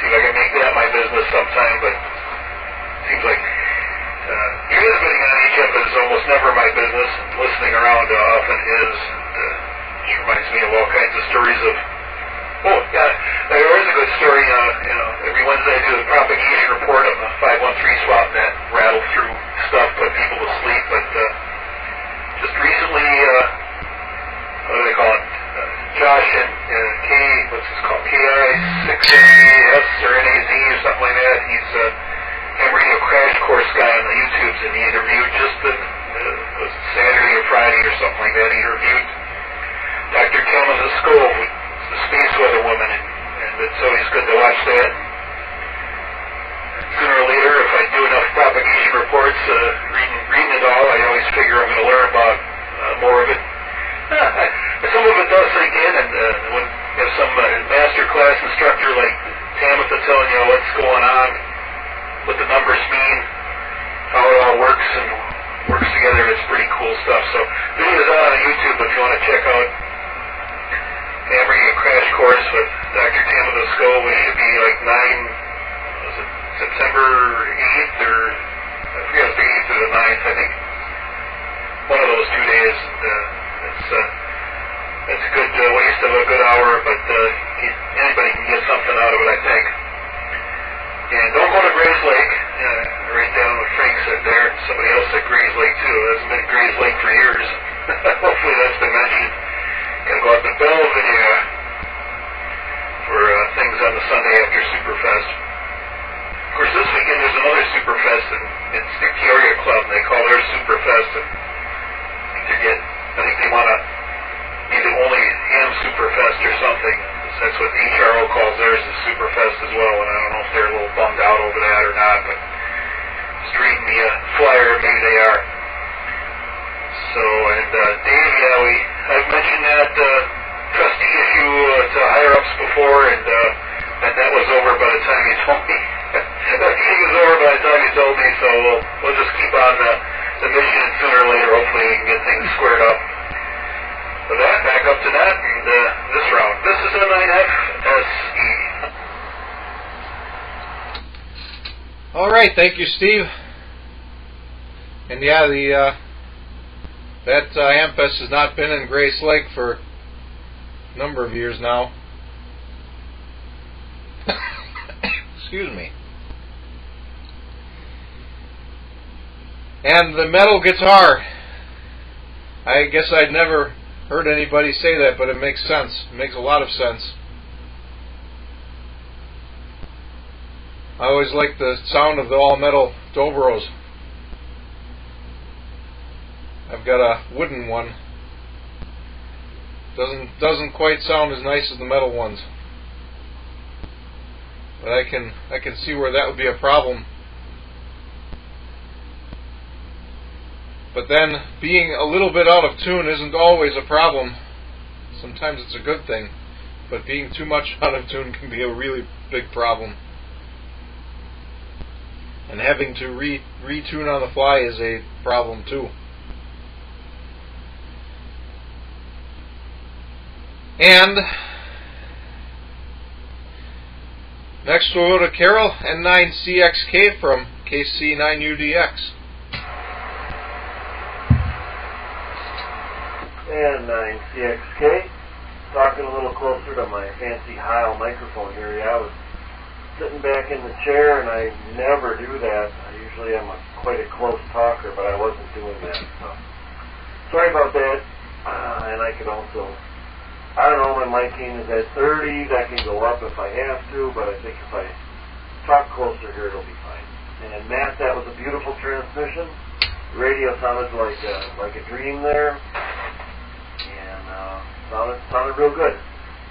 see if I can make that my business sometime, but it seems like transmitting on HF is almost never my business, and listening around often is. Which reminds me of all kinds of stories of, there is a good story, every Wednesday I do the propagation report on the 513 swap net, rattle through stuff, put people to sleep, but just recently, what do they call it, Josh and what's this called, KI6AS or NAZ or something like that, he's a ham radio crash course guy on the YouTubes, and he interviewed just was it Saturday or Friday or something like that, he interviewed Dr. Tillman of School, the space weather woman, and it's always good to watch that. Sooner or later, if I do enough propagation reports, reading it all, I always figure I'm going to learn about more of it. Some of it does sink in, and when you have some master class instructor like Tamitha telling you what's going on, what the numbers mean, how it all works and works together, it's pretty cool stuff. So videos on YouTube if you want to check out Hammering a Crash Course with Dr. Tamitha Skull, which should be like September 8th or I forget if it's the 8th or the 9th, I think. One of those 2 days. It's a good waste of a good hour, but anybody can get something out of it, I think. And don't go to Grays Lake. Right down what Frank said there. Somebody else said Grays Lake too. It hasn't been Grays Lake for years. Hopefully that's been mentioned. Gotta go up to Belvedere for things on the Sunday after Superfest. Of course, this weekend there's another Superfest, and it's the Peoria Club, and they call theirs Superfest, and I think they want to be the only ham Superfest or something. That's what HRO calls theirs, is Superfest as well, and I don't know if they're a little bummed out over that or not, but just reading the flyer, maybe they are. So, and Dave, I've mentioned that trustee issue to higher-ups before, and that was over by the time you told me. That meeting was over by the time you told me, so we'll just keep on the mission, and sooner or later, hopefully we can get things squared up. So that, back up to that, and this round. This is a 9FSE. All right, thank you, Steve. And yeah, that Amfest has not been in Grace Lake for a number of years now. Excuse me. And the metal guitar. I guess I'd never heard anybody say that, but it makes sense. It makes a lot of sense. I always like the sound of the all-metal Dobros. I've got a wooden one. Doesn't quite sound as nice as the metal ones. But I can see where that would be a problem. But then, being a little bit out of tune isn't always a problem. Sometimes it's a good thing. But being too much out of tune can be a really big problem. And having to retune on the fly is a problem too. And next we'll go to Carol, N9CXK from KC9UDX. And 9CXK, talking a little closer to my fancy Heil microphone here. Yeah, I was sitting back in the chair, and I never do that. I usually am quite a close talker, but I wasn't doing that. So sorry about that. And I could also, I don't know, my miking is at 30. That can go up if I have to, but I think if I talk closer here, it'll be fine. And Matt, that was a beautiful transmission. The radio sounded like a dream there. Sounded real good.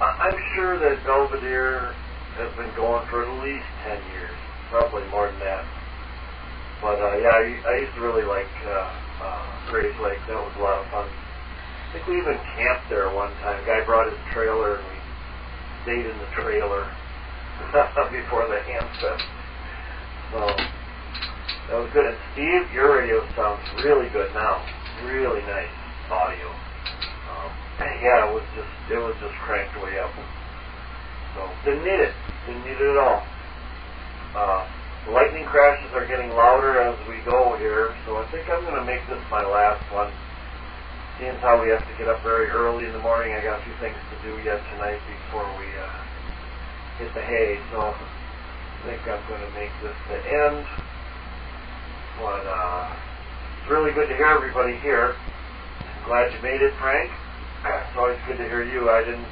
I'm sure that Belvedere has been going for at least 10 years, probably more than that. But yeah, I used to really like Grays Lake. That was a lot of fun. I think we even camped there one time. A guy brought his trailer and we stayed in the trailer before the ham fest. So that was good. And Steve, your radio sounds really good now. Really nice audio. Yeah, it was just cranked way up. So didn't need it at all. The lightning crashes are getting louder as we go here, so I think I'm going to make this my last one. Seeing how we have to get up very early in the morning, I got a few things to do yet tonight before we hit the hay, so I think I'm going to make this the end. But it's really good to hear everybody here. I'm glad you made it, Frank. It's always good to hear you. I didn't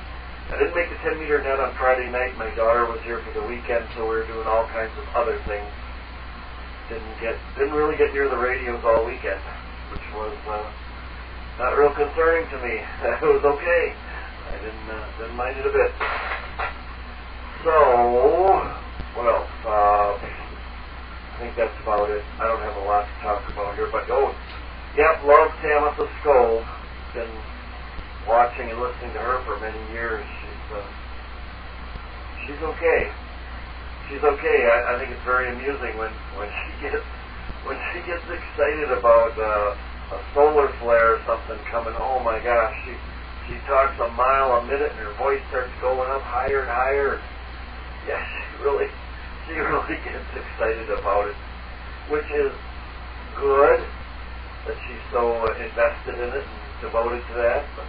make the 10-meter net on Friday night. My daughter was here for the weekend, so we were doing all kinds of other things. Didn't really get near the radios all weekend, which was not real concerning to me. It was okay. I didn't mind it a bit. So, what else? I think that's about it. I don't have a lot to talk about here, but love Tamitha Skov. Been watching and listening to her for many years. She's okay. She's okay. I think it's very amusing when she gets excited about a solar flare or something coming. Oh my gosh, she talks a mile a minute and her voice starts going up higher and higher. Yeah, she really gets excited about it, which is good that she's so invested in it and devoted to that, but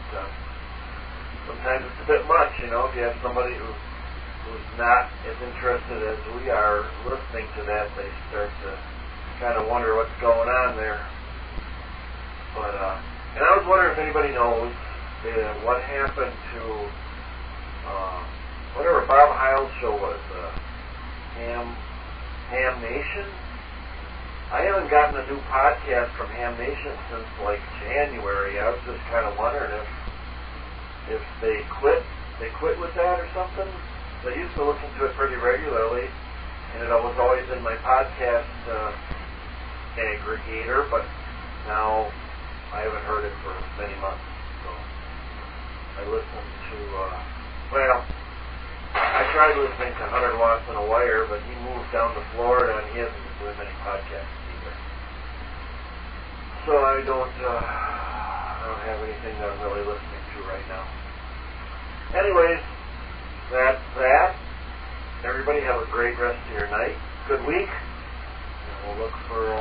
sometimes it's a bit much, if you have somebody who's not as interested as we are listening to that, they start to kind of wonder what's going on there. But and I was wondering if anybody knows what happened to whatever Bob Heil's show was, Ham Nation. I haven't gotten a new podcast from Ham Nation since like January. I was just kind of wondering if they quit with that or something. I used to listen to it pretty regularly, and it was always in my podcast aggregator, but now I haven't heard it for many months. So I listened to I tried listening to Hunter Watts on a Wire, but he moved down to Florida and he hasn't been doing many podcasts either. So I don't have anything that I'm really listening to right now. Anyways, that's that. Everybody have a great rest of your night. Good week. And we'll look for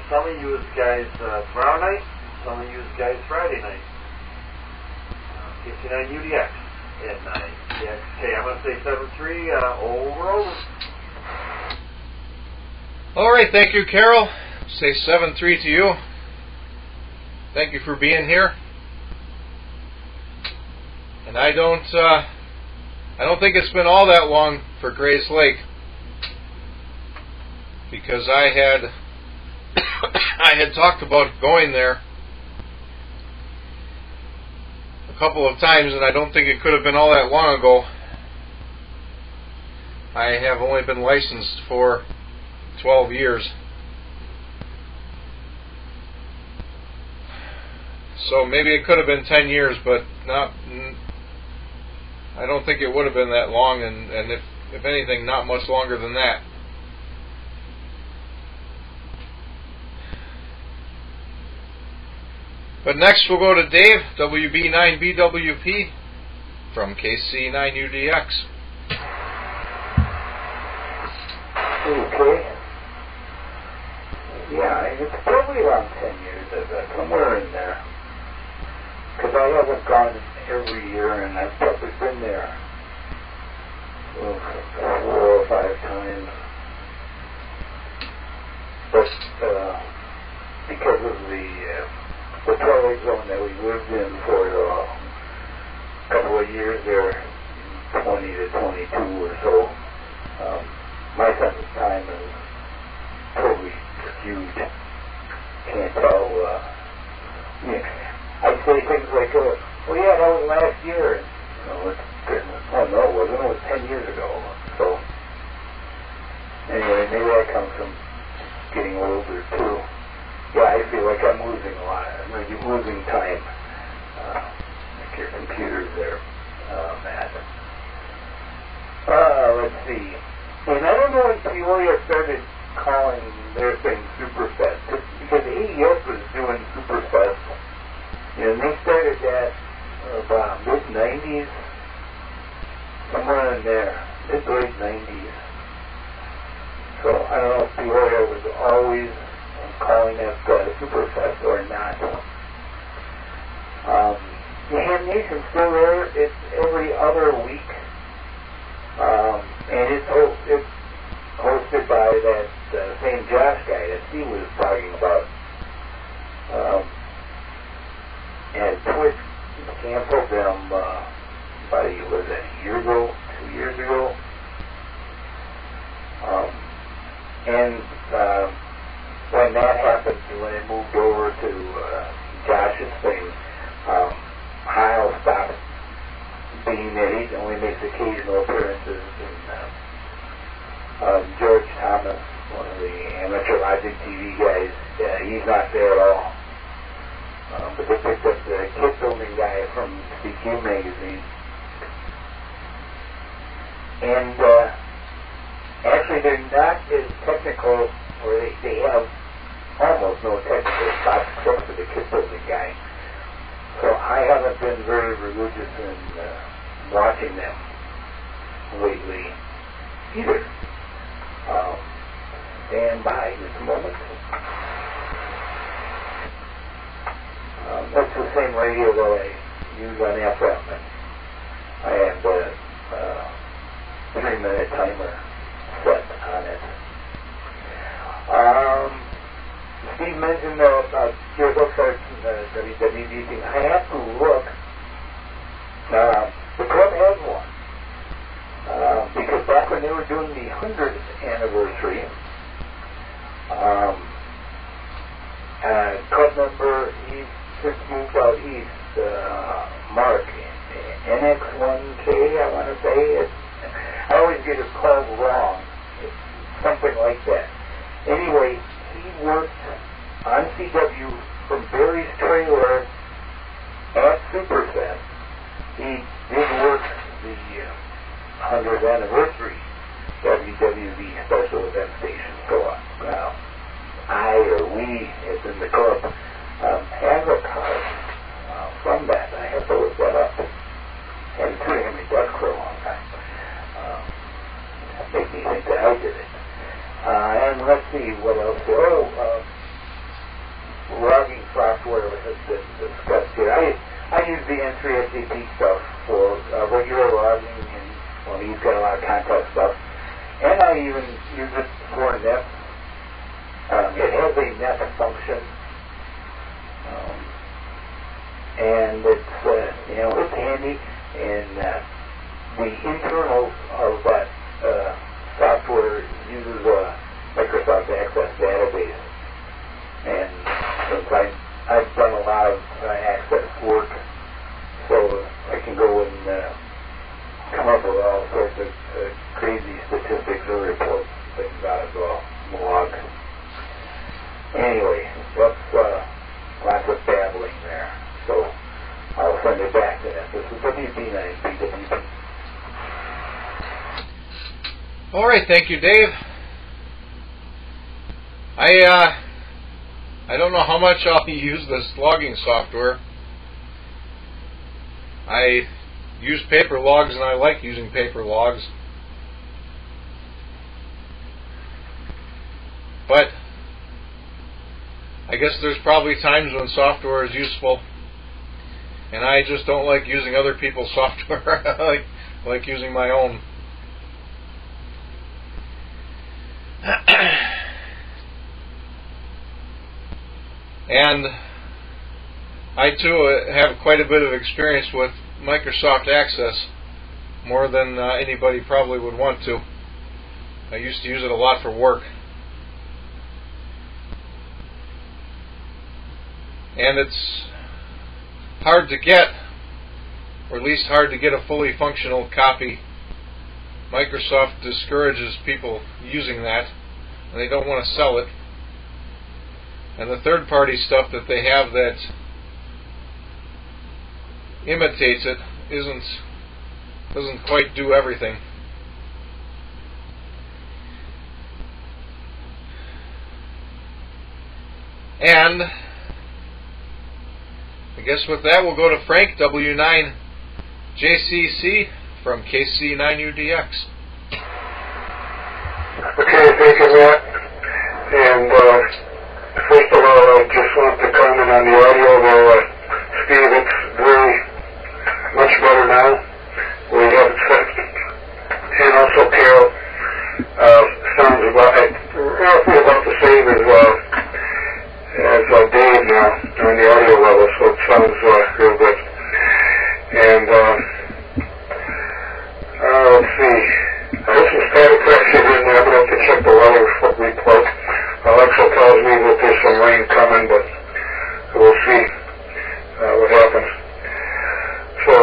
some of you guys tomorrow night, some of you guys Friday night. 59 UDX. At 9. Yeah, okay, I'm going to say 7-3, over. All right, thank you, Carol. Say 7-3 to you. Thank you for being here. And I don't think it's been all that long for Grays Lake, because I had talked about going there a couple of times, and I don't think it could have been all that long ago. I have only been licensed for 12 years. So maybe it could have been 10 years, but I don't think it would have been that long, and if anything, not much longer than that. But next we'll go to Dave, WB9BWP, from KC9UDX. Okay. Yeah, it's probably around 10 years, somewhere in there. Because I haven't gone every year, and I've probably been there 4 or 5 times. But because of the twilight zone that we lived in for a couple of years there, 20 to 22 or so, my sense of time is totally skewed. Can't tell. I say things like, "Oh yeah, that was last year." And, maybe that comes from getting older too. Yeah, I feel like I'm losing a lot. I'm losing time. Like your computer's there, Matt. Let's see. And I don't know when Peoria started calling their thing Superfest, because AES was doing Superfest, and they started that about mid-90s, somewhere in there, mid-late 90s. So I don't know if Peoria was always calling it Superfest or not. The Ham Nation's still there. It's every other week. And it's hosted by that same Josh guy that Steve was talking about. And Twitch canceled them about a year ago, 2 years ago. When that happened, when it moved over to Josh's thing, Heil stopped being that he only makes occasional appearances, and George Thomas, one of the amateur Logic TV guys, he's not there at all. But they picked up the kit building guy from CQ magazine. And actually they're not as technical, or they have almost no technical spots except for the kit building guy. So I haven't been very religious in watching them lately either. Stand by just a moment. That's the same radio that I use on FM, and I have a 3-minute timer set on it. Steve mentioned about your books are WWD thing. I have to look. The club has one. Because back when they were doing the 100th anniversary, club member, he's just moved out east, Mark, NX1K, I want to say. I always get his call wrong. It's something like that. Anyway, he worked on CW from Barry's trailer at Superfest. He did work the 100th anniversary WWV special event station. So now, we, as in the club, have a card from that. I have to look that up. Had it to him in Dutch for a long time. That made me think that I did it. And let's see what else. Logging software has been discussed here. I use the N3SAP stuff for regular logging, and he's got a lot of contact stuff. And I even use it for net. It has a net function, and it's it's handy. And the internals of that software uses a Microsoft Access database. And since I've done a lot of Access work, so I can go and come up with all sorts of crazy statistics or reports and things out of the log. Anyway, that's lots of babbling there. So I'll send it back to that. This is WB9BWB. All right, thank you, Dave. I don't know how much I'll use this logging software. I use paper logs, and I like using paper logs. But I guess there's probably times when software is useful, and I just don't like using other people's software. I like using my own. And I too have quite a bit of experience with Microsoft Access, more than anybody probably would want to. I used to use it a lot for work. And it's hard to get, or at least hard to get a fully functional copy. Microsoft discourages people using that. and they don't want to sell it. And the third-party stuff that they have that imitates it doesn't quite do everything. And I guess with that we'll go to Frank, W9JCC from KC9UDX. Okay, thank you, Matt. And first of all, I just want to comment on the audio there. Steve, it's very much better now. We have it set. And also Carol sounds roughly about the same as Dave now on the audio level, so it sounds real good. And let's see. There's some static pressure in there. I'm going to have to check the weather report. Alexa tells me that there's some rain coming, but we'll see what happens. So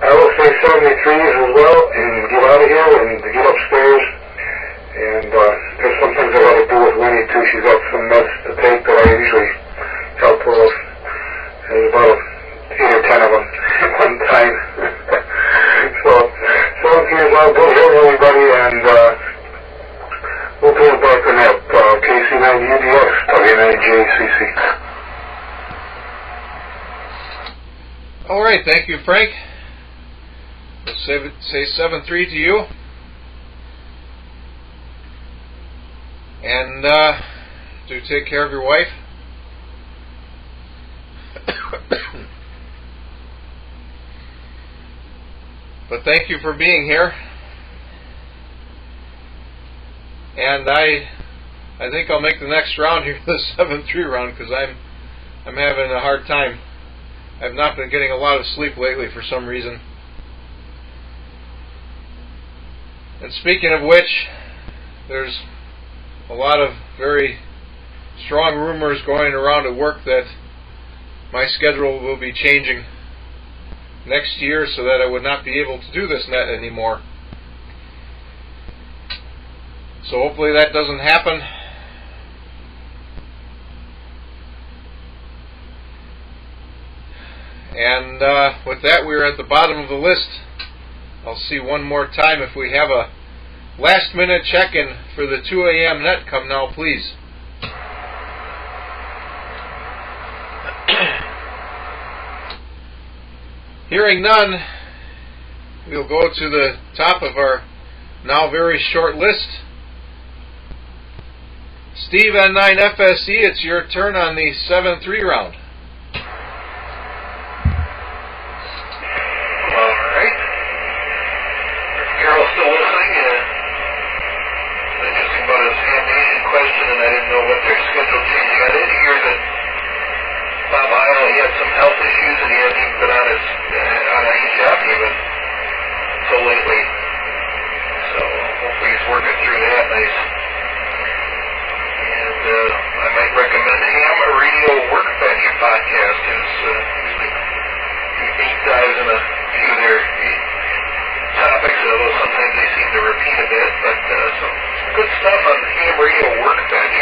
I will say 73s as well, and get out of here and get upstairs. And there's some things I got to do with Winnie too. She's got some meds to take that I usually help her with. There's about 8 or 10 of them at one time. So here's all good here, everybody, and we'll do it back on that KC9UDX, W9JCC. All right, thank you, Frank. We'll say 7-3 to you. And do take care of your wife. But thank you for being here. And I think I'll make the next round here, the 7-3 round, because I'm having a hard time. I've not been getting a lot of sleep lately for some reason. And speaking of which, there's a lot of very strong rumors going around at work that my schedule will be changing next year so that I would not be able to do this net anymore. So hopefully that doesn't happen. And with that, we're at the bottom of the list. I'll see one more time if we have a last minute check-in for the 2 a.m. net. Come now, please. Hearing none, we'll go to the top of our now very short list. Steve N9FSE, it's your turn on the 7-3 round. Alright. Carol's still listening. Interesting about his amnesia question, and I didn't know what their schedule changing. I did hear that Bob Isle, he had some health issues, and he hasn't even been on HF even until lately. So hopefully he's working through that nice. And I might recommend Ham Radio Workbench podcast. It's usually deep dives in a few of their topics, although sometimes they seem to repeat a bit. But some good stuff on Ham Radio Workbench.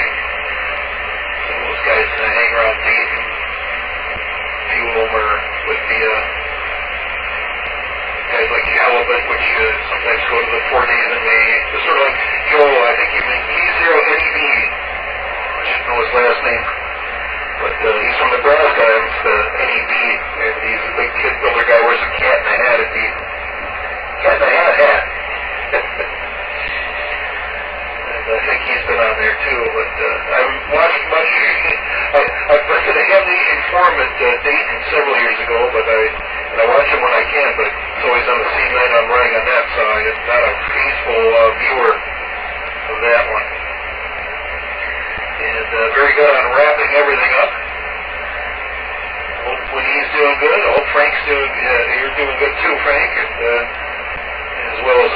Some of those guys hang around Dayton. A few of them are with the guys like Halibut, which sometimes go to the 4 days in May. Just sort of like Joel, I think you mean P0NEB. I should know his last name. But he's from Nebraska, and it's NEB, and he's a big kid builder guy, wears a cat in a hat at the cat in a hat. And I think he's been on there too, but I haven't watched much. I've been to the Ham Nation Forum at Dayton several years ago, but I watch him when I can, but it's always on the same night I'm running on that, so I'm not a faithful viewer of that one. And very good on wrapping everything up. Hope when he's doing good. I hope Frank's doing. You're doing good too, Frank, and as well as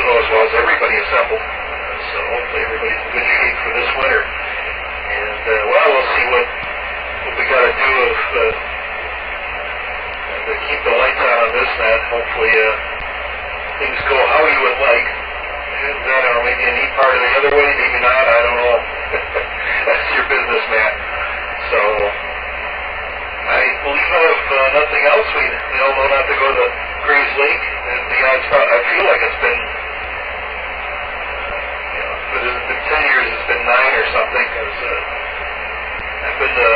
everybody assembled. So hopefully everybody's in good shape for this winter. And we'll see what we got to do to keep the lights on this net. Hopefully things go how you would like. And I don't know, maybe maybe a neat part of the other way, maybe not, I don't know. That's your business, Matt. So, I believe out of nothing else, we all know not to go to Grays Lake. And the odds, I feel like it's been, if it hasn't been 10 years, it's been 9 or something, because I've been to,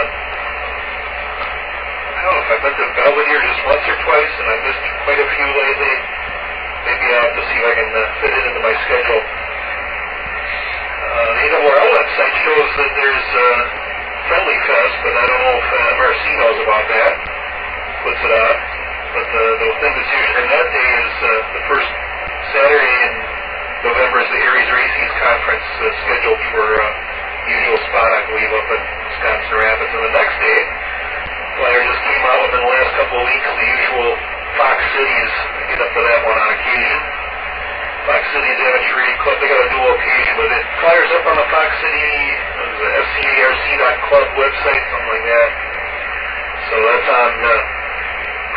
I don't know if I've been to Belvedere just once or twice, and I've missed quite a few lately. Maybe I'll have to see if I can fit it into my schedule. The ARRL website shows that there's Friendly Fest, but I don't know if MRC knows about that. Puts it on. But the thing that's usually, and that day is the first Saturday in November is the Aries Races Conference scheduled for usual spot, I believe, up in Wisconsin Rapids. And the next day, Flyer just came out within the last couple of weeks, the usual Fox Cities, get up to that one on occasion. Fox Cities Amateur Radio Club, they got a dual occasion with it. Flyers up on the Fox City, FCARC.club website, something like that. So that's on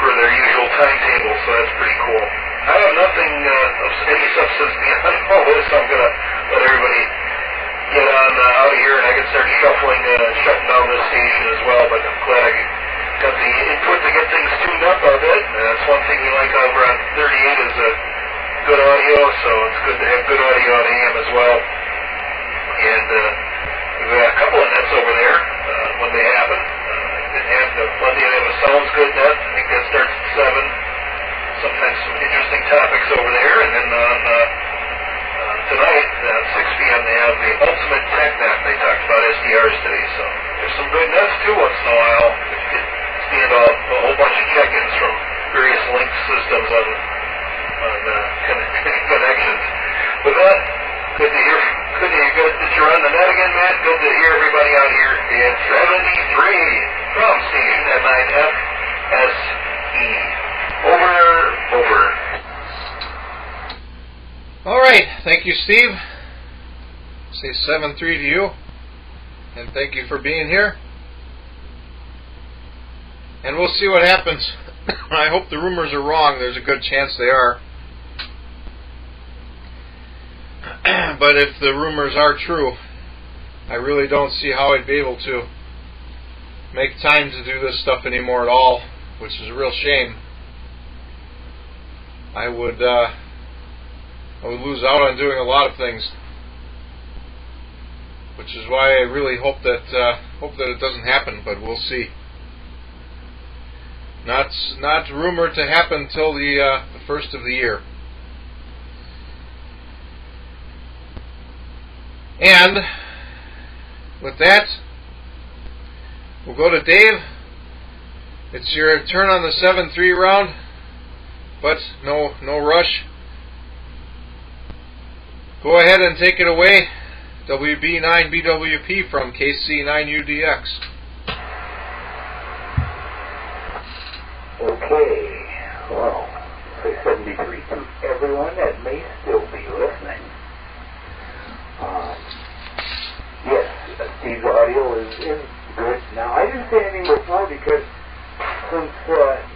for their usual timetable, so that's pretty cool. I have nothing of any substance beyond all this, so I'm going to let everybody get on out of here, and I can start shuffling shutting down this station as well, but I'm glad I got the input to get things tuned up a bit. That's one thing we like over on 38 is good audio, so it's good to have good audio on AM as well. And we've got a couple of nets over there when they happen. Monday they have a Sounds Good net. I think that starts at 7. Sometimes some interesting topics over there. And then on tonight at 6 p.m. they have the Ultimate Tech Net. They talked about SDRs today. So there's some good nets too once in a while. You stand a whole bunch of check-ins from various link systems on connections. With that, good to hear. Good that you're on the net again, Matt. Good to hear everybody out here in 73 from station at 9FSE. Over. All right. Thank you, Steve. Say 7-3 to you. And thank you for being here. And we'll see what happens. I hope the rumors are wrong. There's a good chance they are. But if the rumors are true, I really don't see how I'd be able to make time to do this stuff anymore at all, which is a real shame. I would lose out on doing a lot of things, which is why I really hope that it doesn't happen. But we'll see. Not rumored to happen till the first of the year. And with that, we'll go to Dave. It's your turn on the 7-3 round, but no rush. Go ahead and take it away. WB9BWP from KC9UDX. Okay, well, say 73 to everyone that may still be listening. Yes, Steve's audio is good. Now, I didn't say anything before because since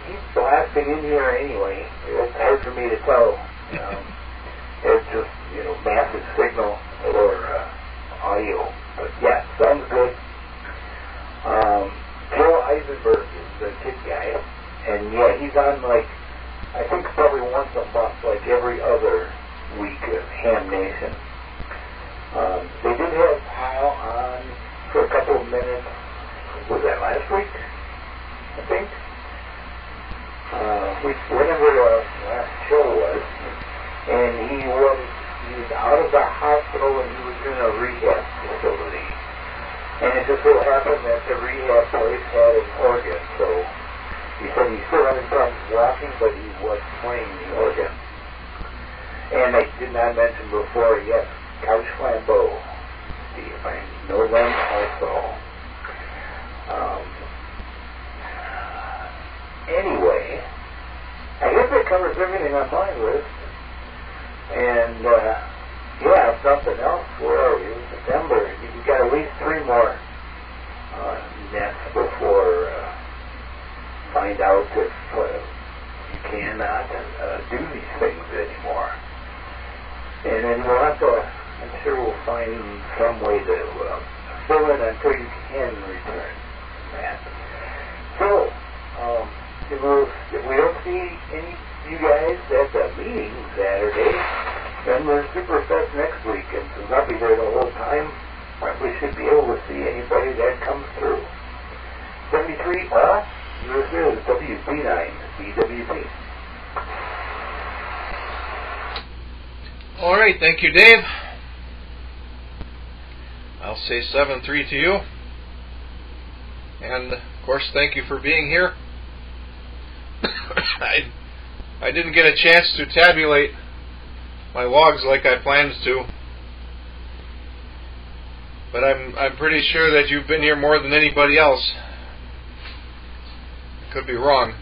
he's blasting in here anyway, it's hard for me to tell. It's just, massive signal or audio. But yeah, sounds good. Joe Eisenberg is the kid guy. And yeah, he's on I think probably once a month, like every other week of Ham Nation. They did have Kyle on for a couple of minutes. Was that last week? I think. Whatever the last show was. And he was out of the hospital and he was in a rehab facility. And it just so happened that the rehab place had an organ, so he said he's still having problems walking, but he was playing the organ. And I did not mention before, yes, Couch Flambeau. Steve, I know them also. Anyway, I guess that covers everything on my list. And, yeah, something else. Where are we? September. You've got at least 3 more nets before find out if you cannot do these things anymore. And then we'll have to, I'm find some way to fill in until you can return that. So, if we don't see any of you guys at the meeting Saturday, then there's Superfest next week, and since I'll be there the whole time, we should be able to see anybody that comes through. 73, this is WB9, BWP. All right, thank you, Dave. I'll say 7-3 to you. And, of course, thank you for being here. I didn't get a chance to tabulate my logs like I planned to. But I'm pretty sure that you've been here more than anybody else. Could be wrong.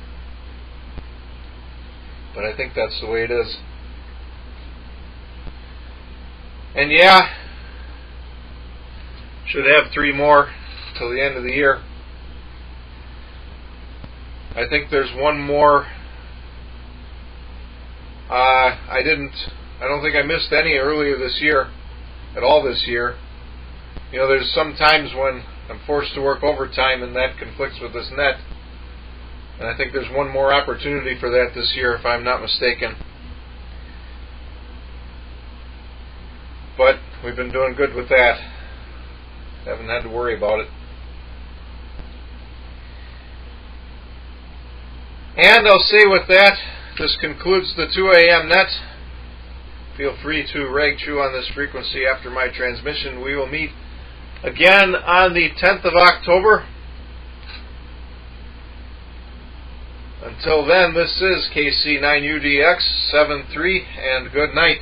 But I think that's the way it is. And yeah, should have 3 more till the end of the year. I think there's one more. I don't think I missed any earlier this year, at all this year. You know, there's some times when I'm forced to work overtime and that conflicts with this net. And I think there's one more opportunity for that this year, if I'm not mistaken. But we've been doing good with that. Haven't had to worry about it. And I'll say with that, this concludes the 2 a.m. net. Feel free to rag true on this frequency after my transmission. We will meet again on the 10th of October. Until then, this is KC9UDX 73, and good night.